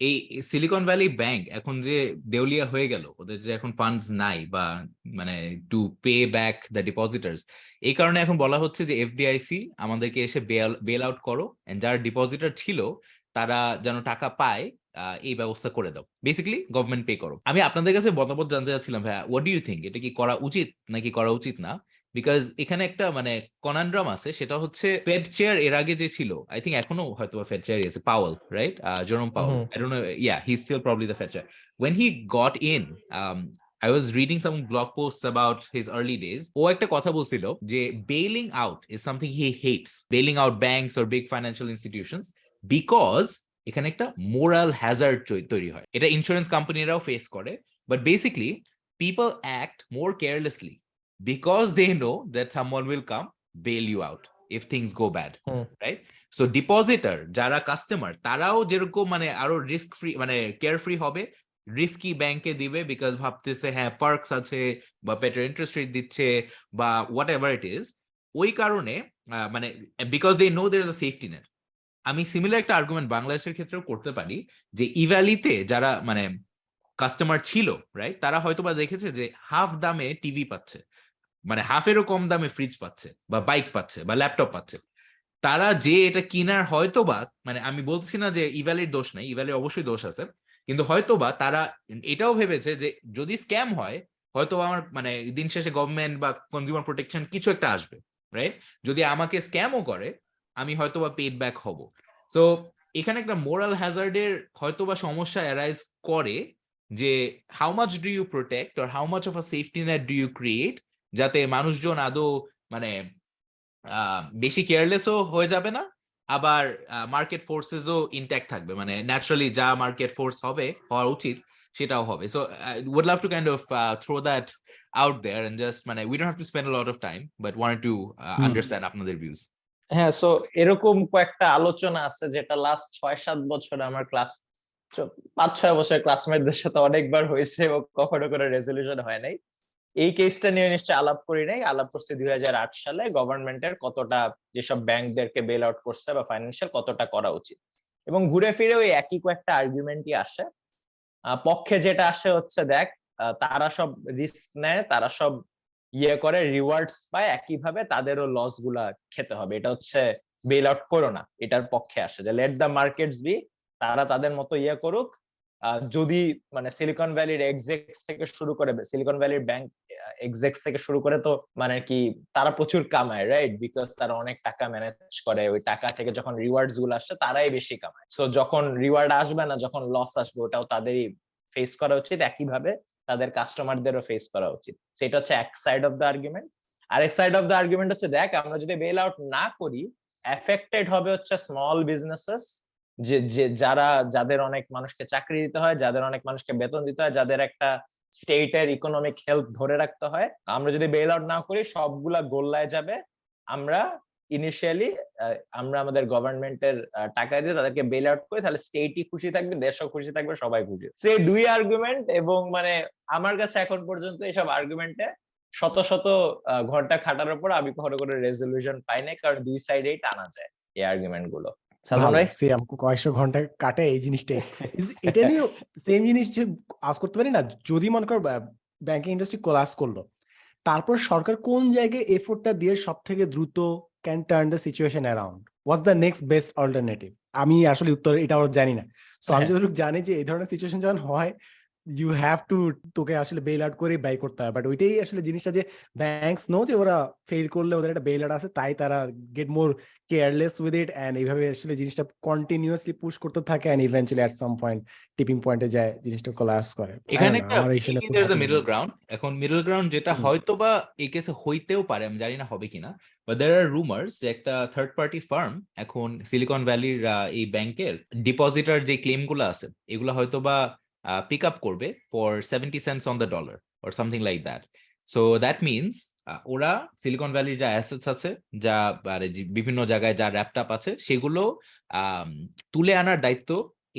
এই সিলিকন ভ্যালি ব্যাংক এখন যে দেউলিয়া হয়ে গেল, ওদের যে এখন ফান্ডস নাই বা মানে টু পে ব্যাক দ্য ডিপোজিটার্স, এই কারণে এখন বলা হচ্ছে যে এফডিআইসি আমাদেরকে এসে বেল আউট করো, and যারা ডিপোজিটার ছিল তারা যেন টাকা পায়, এই ব্যবস্থা করে দাও, বেসিক্যালি গভর্নমেন্ট পে করো। আমি আপনাদের কাছে মতামত জানতে চাচ্ছিলাম ভাইয়া, হোয়াট ডু ইউ থিঙ্ক, এটা কি করা উচিত নাকি করা উচিত না? বিকজ এখানে একটা মানে কনান্ড্রাম আছে, সেটা হচ্ছে ফেড চেয়ার এর আগে যে ছিল, আই থিঙ্ক এখনো হয়তো ফেড চেয়ার আছে, Powell, right, Jerome Powell, I don't know, yeah he still probably the Fed chair. When he got in, I was reading some blog posts about his early days. ও একটা কথা বলছিল যে bailing out is something he hates, bailing out banks or big financial institutions, because এখানে একটা moral Hazard তৈরি হয়। এটা insurance কোম্পানিরাও face করে, but basically people act more carelessly because they know that someone will come bail you out if things go bad, right? So depositor যারা customer, তারাও যেরকম মানে আরো রিস্ক ফ্রি মানে কেয়ার ফ্রি হবে, রিস্কি ব্যাংকে দিবে বিকজ ভাবতেছে হ্যাঁ পার্কস আছে বা বেটার ইন্টারেস্ট রেট দিচ্ছে বা হোয়াট এভার ইট ইজ, ওই কারণে মানে because they know there is a safety net. আমি সিমিলার একটা আর্গুমেন্ট বাংলাদেশের ক্ষেত্রেও করতে পারি, যে ইভ্যালিতে যারা মানে কাস্টমার ছিল, রাইট, তারা হয়তো বা দেখেছে যে হাফ দামে টিভি পাচ্ছে, মানে হাফেরও কম দামে ফ্রিজ পাচ্ছে বা বাইক পাচ্ছে বা ল্যাপটপ পাচ্ছে, তারা যে এটা কিনার হয়তো বা, মানে আমি বলছি না যে ইভ্যালির দোষ নাই, ইভ্যালির অবশ্যই দোষ আছে, কিন্তু হয়তো বা তারা এটাও ভেবেছে যে যদি স্ক্যাম হয় হয়তো আমার মানে দিন শেষে গভর্নমেন্ট বা কনজিউমার প্রোটেকশন কিছু একটা আসবে, রাইট, যদি আমাকে স্ক্যামও করে আমি হয়তো বা পেড ব্যাক হব। সো এখানে একটা মোরাল হ্যাজার্ডের হয়তো বা সমস্যা অ্যারাইজ করে, যে how much do you protect or how much of a safety net do you create, যাতে মানুষজন আদৌ মানে বেশি কেয়ারলেসও হয়ে যাবে না, আবার মার্কেট ফোর্সেসও ইনট্যাক্ট থাকবে, মানে ন্যাচারালি যা মার্কেট ফোর্স হবে হওয়া উচিত সেটাও হবে। So would love to kind of throw that out there and just মানে we don't have to spend a lot of time but wanted to understand আপনাদের views. হ্যাঁ, সো এরকম কয়েকটা আলোচনা আছে যেটা লাস্ট 6-7 বছরে আমার ক্লাস 5-6 বছর ক্লাসমেটদের সাথে অনেকবার হয়েছে এবং কখনো কোনো রেজলিউশন হয় নাই। এই কেসটা নিয়ে নিশ্চয়ই আলাপ করি নাই, আলাপ করছি 2008 সালে গভর্নমেন্টের কতটা যেসব ব্যাংকদেরকে বেল আউট করছে বা ফাইন্যান্সিয়াল কতটা করা উচিত, এবং ঘুরে ফিরে ওই একই কয়েকটা আর্গুমেন্টই আসে। পক্ষে যেটা আসে হচ্ছে দেখ, তারা সব রিস্ক নেয়, তারা সব ইয়ে করে, রিওয়ার্ডস পায়, একইভাবে তাদেরও লস গুলা খেতে হবে, এটা হচ্ছে বেল আউট করো না, এটার পক্ষে আসে যে লেট দ্য মার্কেটস বি, তারা তাদের মতো ইয়ে করুক। যদি মানে সিলিকন ভ্যালির এক্সেক্স থেকে শুরু করে, সিলিকন ভ্যালির ব্যাংক এক্সেক্স থেকে শুরু করে তো মানে কি তারা প্রচুর কামায়, রাইট, বিকজ তারা অনেক টাকা ম্যানেজ করে, ওই টাকা থেকে যখন রিওয়ার্ডস গুলো আসে তারাই বেশি কামায়। সো যখন রিওয়ার্ড আসবে না, যখন লস আসবে, ওটাও তাদেরই ফেস করা উচিত, একইভাবে তাদের কাস্টমারদেরও ফেস করা উচিত। সেটা হচ্ছে এক সাইড অফ দ্য আর্গুমেন্ট। আর এক সাইড অফ দ্য আর্গুমেন্ট হচ্ছে দেখ, আমরা যদি বেল আউট না করি, এফেক্টেড হবে হচ্ছে স্মল বিজনেসেস, যে যারা যাদের অনেক মানুষকে চাকরি দিতে হয়, যাদের অনেক মানুষকে বেতন দিতে হয়, যাদের একটা স্টেটের ইকোনমিক হেলথ ধরে রাখতে হয়। আমরা যদি বেল আউট না করি সবগুলা গোল্লায় যাবে। আমরা ইনিশিয়ালি আমরা আমাদের গভর্নমেন্টের টাকা দিয়ে তাদেরকে বেল আউট করি, তাহলে স্টেটই খুশি থাকবে, দেশও খুশি থাকবে, সবাই খুশি। সেই দুই আর্গুমেন্ট, এবং মানে আমার কাছে এখন পর্যন্ত এইসব আর্গুমেন্টে শত শত ঘন্টা খাটার পর আমি কখনো কোনো রেজলিউশন পাই নাই, কারণ দুই সাইডেই টানা যায় এই আর্গুমেন্ট গুলো। সালমান ভালো, ভাই সেম কয়েকশো ঘন্টা কাটে এই জিনিসটাই। এটা নিয়ে সেম জিনিস যে আজ করতে পারি না, যদি মনে কর ব্যাংকিং ইন্ডাস্ট্রি কোলাপস করলো, তারপর সরকার কোন জায়গায় এফোর্টটা দিয়ে সব থেকে দ্রুত can turn the situation around, what's the next best alternative? আমি আসলে উত্তর এটা জানি না। সো আমি যতটুকু জানি যে এই ধরনের সিচুয়েশন যখন হয়, ইউ হ্যাভ টু, তোকে আসলে বেল আউট করে বাই করতে হবে। বাট ওইটাই আসলে জিনিসটা যে ব্যাংকস নো যে ওরা ফেল করলে ওদের একটা বেল আউট আছে, তাই তারা get more careless with it, and এইভাবে আসলে জিনিসটা কন্টিনিউয়াসলি পুশ করতে থাকে, and eventually at some point tipping পয়েন্টে যায়, জিনিসটা কোলাপস করে। এখানে একটা মিডল গ্রাউন্ড, এখন মিডল গ্রাউন্ড যেটা হয়তো বা এই কেসে হইতেও পারে, আমি জানি না হবে কিনা, বাট দেয়ার আর রুমার্স যে একটা থার্ড পার্টি ফার্ম এখন সিলিকন ভ্যালির এই ব্যাংকের ডিপোজিটার যে ক্লেম গুলো আছে এগুলো হয়তো বা পিক আপ করবে for 70 cents on the dollar or something like that. So that means ওরা সিলিকন ভ্যালির যা অ্যাসেটস আছে, যা বিভিন্ন জায়গায় যা র্যাপড আপ আছে, সেগুলো তুলে আনার দায়িত্ব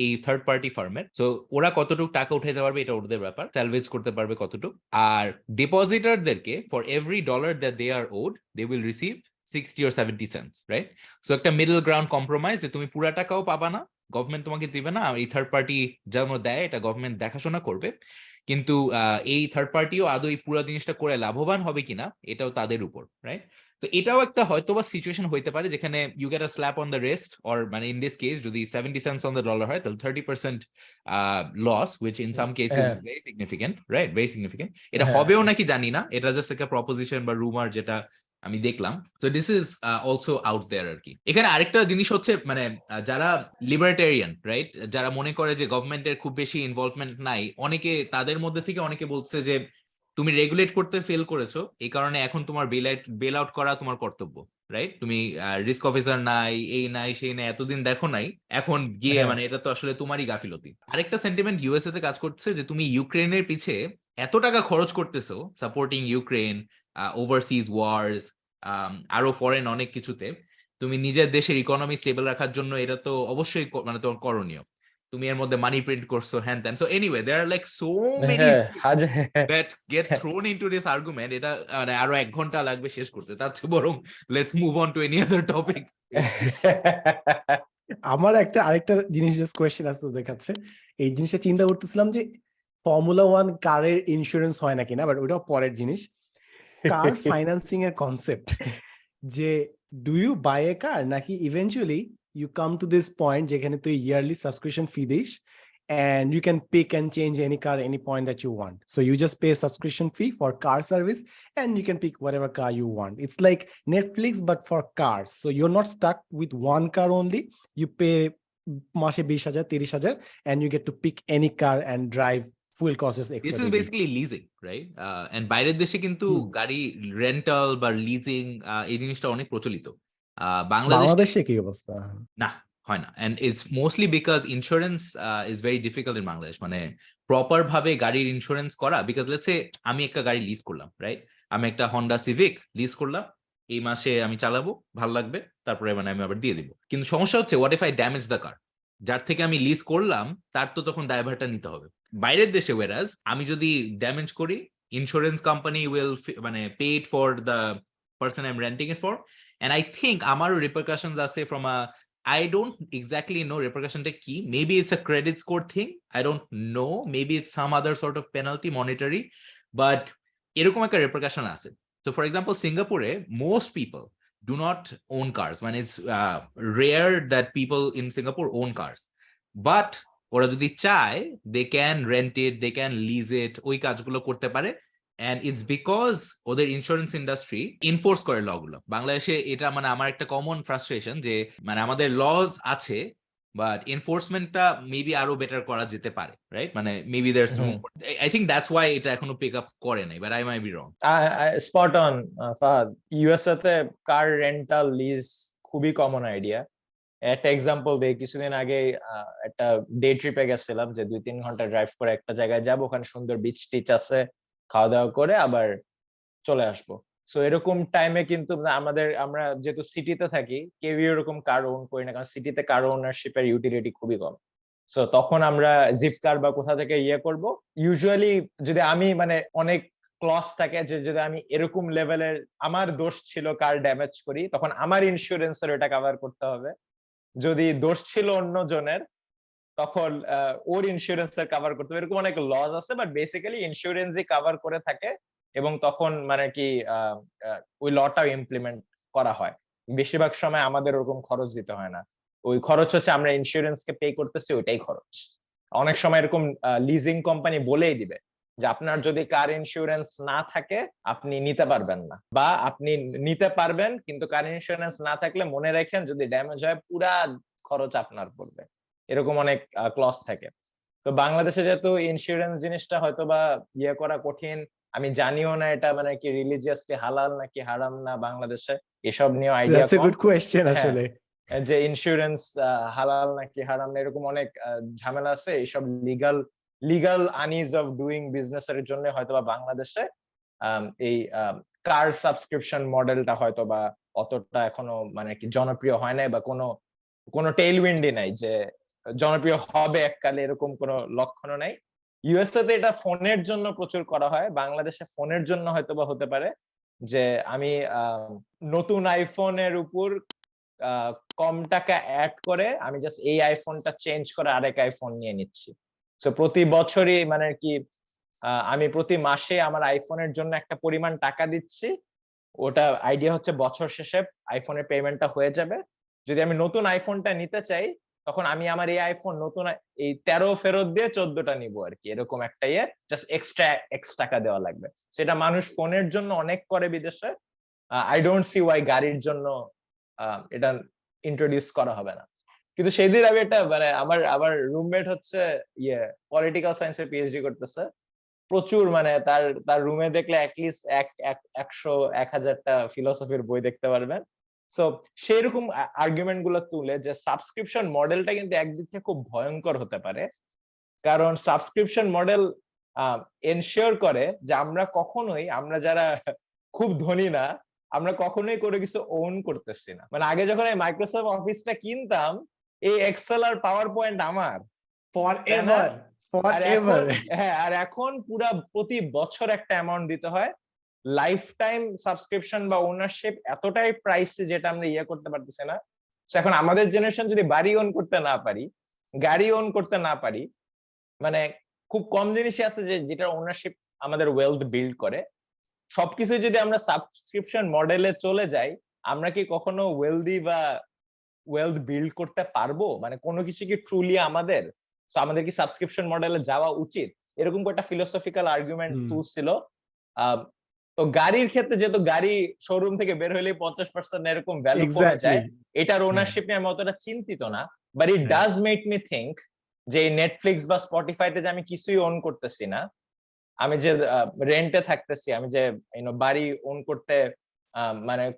এই থার্ড পার্টি ফার্মের। সো ওরা কতটুকু টাকা উঠাইতে পারবে এটা ওদের ব্যাপার, স্যালভেজ করতে পারবে কতটুকু। আর ডিপোজিটারদেরকে for every dollar that they are owed they will receive 60 or 70 cents, right? So একটা মিডল গ্রাউন্ড কম্প্রোমাইজ, যে তুমি পুরা টাকাও পাবা না, গভর্নমেন্ট তোমাকে দিবে না, এই থার্ড পার্টি যেন দেয় এটা গভর্নমেন্ট দেখাশোনা করবে, কিন্তু এই থার্ড পার্টিও আদৌ এই পুরো জিনিসটা করে লাভবান হবে কিনা এটাও তাদের উপর, রাইট? তো এটাও একটা হয়তোবা সিচুয়েশন হইতে পারে যেখানে you get a slap on the wrist, or মানে ইন দিস কেস যদি 70 সেন্টস অন দ্য ডলার হয় তাহলে 30% loss, which in some cases is very significant, right? Very significant. এটা হবেও নাকি জানি না, এটা জাস্ট একটা প্রপোজিশন বা রুমার যেটা আমি দেখলাম। So this is also out there আর কি। এখানে আরেকটা জিনিস হচ্ছে মানে যারা লিবার্টেরিয়ান, রাইট, যারা মনে করে যে গভর্নমেন্টের খুব বেশি ইনভলভমেন্ট নাই, অনেকে তাদের মধ্যে থেকে অনেকে বলছে যে তুমি রেগুলেট করতে ফেল করেছো, এই কারণে এখন তোমার বেল আউট করা তোমার কর্তব্য, রাইট? তুমি রিস্ক অফিসার নাই, এই নাই সেই নাই, এতদিন দেখো নাই, এখন গিয়ে মানে এটা তো আসলে তোমারই গাফিলতি। আরেকটা সেন্টিমেন্ট ইউএসএ তে কাজ করছে যে তুমি ইউক্রেনের পিছে এত টাকা খরচ করতেছো, সাপোর্টিং ইউক্রেন, ওভারসিজ ওয়ার্স, আরো ফরেন অনেক কিছুতে, তুমি নিজের দেশের ইকোনমি স্টেবল রাখার জন্য এটা তো অবশ্যই মানে তোমার করণীয়। তুমি এর মধ্যে মানি প্রিন্ট করছো, হ্যান ত্যান। So anyway there are like so many that get thrown into this argument, এটা মানে আরো 1 ঘন্টা লাগবে শেষ করতে, তার চেয়ে বরং let's move on to any other topic. আমার আরেকটা জিনিস জাস্ট কোয়েশ্চেন আছে ওদের কাছে। এই জিনিসটা চিন্তা করতেছিলাম যে ফর্মুলা 1 কারের ইন্স্যুরেন্স হয় নাকি না, বাট ওটাও পরের জিনিস। কার ফাইন্যান্সিং এর কনসেপ্ট যে do you buy a car, নাকি eventually you come to this point যেখানে তুই ইয়ারলি সাবস্ক্রিপশন ফি দিস and you can pick and change any car any point that you want. So you just pay a subscription fee for car service and you can pick whatever car you want. It's like Netflix but for cars. So you're not stuck with one car only. You pay মাসে 20,000 30,000 and you get to pick any car and drive full cost. This is basically leasing, right? And বাইরের দেশে কিন্তু গাড়ি rental বা leasing এই জিনিসটা অনেক প্রচলিত। বাংলাদেশে কি অবস্থা? না, হয় না। And it's mostly because insurance is very difficult in Bangladesh. মানে প্রপার ভাবে গাড়ির ইন্স্যুরেন্স করা, বিকজ লেটস সে আমি একটা গাড়ি লিজ করলাম, রাইট? আমি একটা হন্ডা সিভিক লিজ করলাম, এই মাসে আমি চালাবো, ভালো লাগবে, তারপরে মানে আমি আবার দিয়ে দিব। কিন্তু সমস্যা হচ্ছে what if I damage the car? যার থেকে আমি লিজ করলাম তার তো তখন দায়ভারটা নিতে হবে। বাইরের দেশে ওয়েরাজ আমি যদি ড্যামেজ করি, ইন্স্যুরেন্স কোম্পানি উইল মানে pay it for the person I am renting it for. And I think আমারও রিপারকাশনস আছে from a I don't exactly know repercussion ta ki. Maybe it's a credit score thing. I don't know. Maybe it's some other sort of penalty, monetary. But এরকম একটা repercussion আছে. So for example, Singapore, most people do not own cars. When it's rare that people in Singapore own cars. But ওরা যদি চায়, they can rent it, they can lease it. ওই কাজগুলো করতে পারে। And it's because ওদের insurance industry enforce করে ল গুলো। বাংলাদেশে এটা মানে আমার একটা কমন ফ্রাস্ট্রেশন যে মানে আমাদের লজ আছে বাট এনফোর্সমেন্টটা মেবি আরো বেটার করা যেতে পারে, রাইট? মানে maybe there's I think that's why এটা এখনো পিক আপ করে নাই, but I my be wrong. Spot on Fahad. USA তে কার রেন্টাল লিজ খুবই কমন আইডিয়া, একটা এক্সাম্পল দেই, কিছুদিন আগে একটা ডে ট্রিপে গেছিলাম, যে 2-3 ঘন্টা ড্রাইভ করে একটা জায়গায় যাব, ওখানে সুন্দর বিচ টিচ আছে, খাওয়া দাওয়া করে আবার চলে আসবো। সো এরকম টাইমে কিন্তু আমরা যেহেতু সিটিতে থাকি, কেউ এরকম কার ওন করি না, কারণ সিটিতে কার ওনারশিপের ইউটিলিটি খুবই কম। সো তখন আমরা জিপ কার বা কোথা থেকে করব। ইউজুয়ালি যদি আমি অনেক ক্লস থাকে, যে যদি আমি এরকম লেভেলের আমার দোষ ছিল কার ড্যামেজ করি, তখন আমার ইন্স্যুরেন্সের ওটা কভার করতে হবে। যদি দোষ ছিল অন্য জনের, তখন ওর ইন্স্যুরেন্সের কভার করতে হবে। এরকম অনেক লজ আছে, বাট বেসিক্যালি ইন্স্যুরেন্সই কভার করে থাকে, এবং তখন কি ওই লটা ইমপ্লিমেন্ট করা হয়। বেশিরভাগ সময় আমাদের ওরকম খরচ দিতে হয় না, ওই খরচ হচ্ছে আমরা ইন্স্যুরেন্সকে পে করতেছি, ওইটাই খরচ। অনেক সময় এরকম লিজিং কোম্পানি বলেই দিবে যে আপনার যদি কার ইন্স্যুরেন্স না থাকে আপনি নিতে পারবেন না, বা আপনি নিতে পারবেন কিন্তু কার ইন্স্যুরেন্স না থাকলে মনে রাখেন যদি ড্যামেজ হয় পুরা খরচ আপনার পড়বে। এরকম অনেক ক্লজ থাকে। তো বাংলাদেশে যেহেতু ইন্স্যুরেন্স জিনিসটা হয়তো বা করা কঠিন, আমি জানিও না এটা কি রিলিজিয়াসলি হালাল নাকি হারাম না বাংলাদেশে, এসব নিয়ে idea that's a com. Good question হ্যাঁ, আসলে। যে ইন্স্যুরেন্স হালাল নাকি হারাম না, এরকম অনেক ঝামেলা আছে। এইসব লিগাল আনইজ অফ ডুইং বিজনেস এর জন্য হয়তোবা বাংলাদেশে এই কার সাবস্ক্রিপশন মডেলটা হয়তোবা অতটা এখনো কি জনপ্রিয় হয় নাই, বা কোনো টেইলউইন্ডই নাই যে জনপ্রিয় হবে এককালে, এরকম কোনো লক্ষণও নাই। ইউএসএ তে এটা ফোনের জন্য প্রচুর করা হয়, বাংলাদেশে ফোনের জন্য হয়তোবা হতে পারে যে আমি নতুন আইফোনের উপর কম টাকা অ্যাড করে আমি জাস্ট এই আইফোনটা চেঞ্জ করে আরেক আইফোন নিয়ে নিচ্ছি। সো প্রতি বছরই কি আমি প্রতি মাসে আমার আইফোনের জন্য একটা পরিমাণ টাকা দিচ্ছি, ওটা আইডিয়া হচ্ছে বছর শেষে আইফোনের পেমেন্টটা হয়ে যাবে। যদি আমি নতুন আইফোনটা নিতে চাই, তখন আমি আমার এই আইফোন নতুন এই 13 ফেরত দিয়ে 14টা নিবো আর কি, এরকম একটা জাস্ট এক্সট্রা টাকা দেওয়া লাগবে। সেটা মানুষ ফোনের জন্য অনেক করে বিদেশে। আই ডোন্ট সি ওয়াই গাড়ির জন্য এটা ইন্ট্রোডিউস করা হবে না। কিন্তু সেদিন আমি একটা আমার রুমমেট হচ্ছে পলিটিক্যাল সায়েন্সের পিএইচডি করতেছে, প্রচুর তার রুমে দেখলে অ্যাটলিস্ট 100-1000টা ফিলোসফির বই দেখতে পারবেন। সো সেরকম আর্গুমেন্ট গুলো তুলে যে সাবস্ক্রিপশন মডেলটা কিন্তু একদিক থেকে খুব ভয়ঙ্কর হতে পারে, কারণ সাবস্ক্রিপশন মডেল এনশিওর করে যে আমরা যারা খুব ধনী না, আমরা কখনোই কোনো কিছু ওন করতেছি না। আগে যখন এই মাইক্রোসফট অফিসটা কিনতাম, এই এক্সেল আর পাওয়ার পয়েন্ট আমার ফরএভার ফরএভার। আর এখন পুরা প্রতি বছর একটা অ্যামাউন্ট দিতে হয়। লাইফ টাইম সাবস্ক্রিপশন বা ওনারশিপ এতটাই প্রাইসি, যেটা আমরা করতে পারতেছি না। এখন আমাদের জেনারেশন যদি বাড়ি ওন করতে না পারি, গাড়ি ওন করতে না পারি, খুব কম জিনিসই আছে যেটা ওনারশিপ আমাদের ওয়েলথ বিল্ড করে। সবকিছু যদি আমরা সাবস্ক্রিপশন মডেলে চলে যাই, আমরা কি কখনো ওয়েলদি বা ওয়েলথ বিল্ড করতে পারবো? কোনো কিছু কি ট্রুলি আমাদের? সো আমাদের কি সাবস্ক্রিপশন মডেলে যাওয়া উচিত? এরকম একটা ফিলোসফিক্যাল আর্গুমেন্ট তুলছিল। তো গাড়ির ক্ষেত্রে যেহেতু গাড়ি শোরুম থেকে বের হলে 50% এরকম ভ্যালু কমে যায়, এটার ওনারশিপ নিয়ে আমি অতটা চিন্তিত না। But it does make me think যে নেটফ্লিক্স বা স্পটিফাইতে যে আমি কিছুই ওন করতেছি না, আমি যে রেন্টে থাকতেছি, আমি যে বাড়ি ওন করতে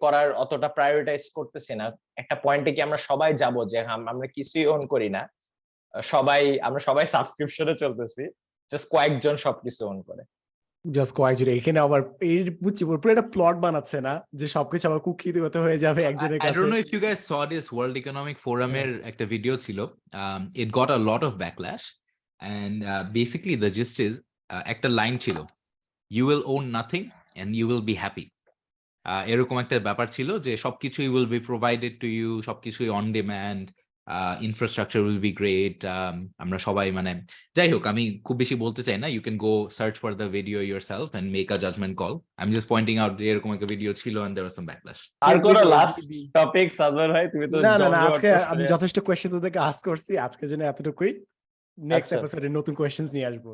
করার অতটা প্রায়োরিটাইজ করতেছি না, একটা পয়েন্টে কি আমরা সবাই যাব যে আমরা কিছুই ওন করি না, আমরা সবাই সাবস্ক্রিপশনে চলতেছি, জাস্ট কয়েকজন সবকিছু ওন করে। জাস্ট কয়েকজন এখানে আবার এই বুঝছি পুরো একটা প্লট বানাচ্ছে না যে সবকিছু আবার কুক্ষিত হয়ে যাবে একজনের কাছে। I don't know if you guys saw this World Economic Forum এর একটা ভিডিও ছিল, it got a lot of backlash and basically the gist is একটা লাইন ছিল, you will own nothing and you will be happy. এরকম একটা ব্যাপার ছিল যে সবকিছুই will be provided to you, সবকিছুই on demand, infrastructure will be great. আমরা সবাই যাই হোক, আমি খুব বেশি বলতে চাই না, you can go search for the video yourself and make a judgment call. I'm just pointing out যে এরকম একটা ভিডিও ছিল and there was some backlash. আর কোন লাস্ট টপিক সাদর ভাই? তুমি তো না আজকে আমি যথেষ্ট কোশ্চেন তোদেরকে আস্ক করছি, আজকের জন্য এতটুকুই। নেক্সট এপিসোডে নতুন কোশ্চেনস নিয়ে আসবো।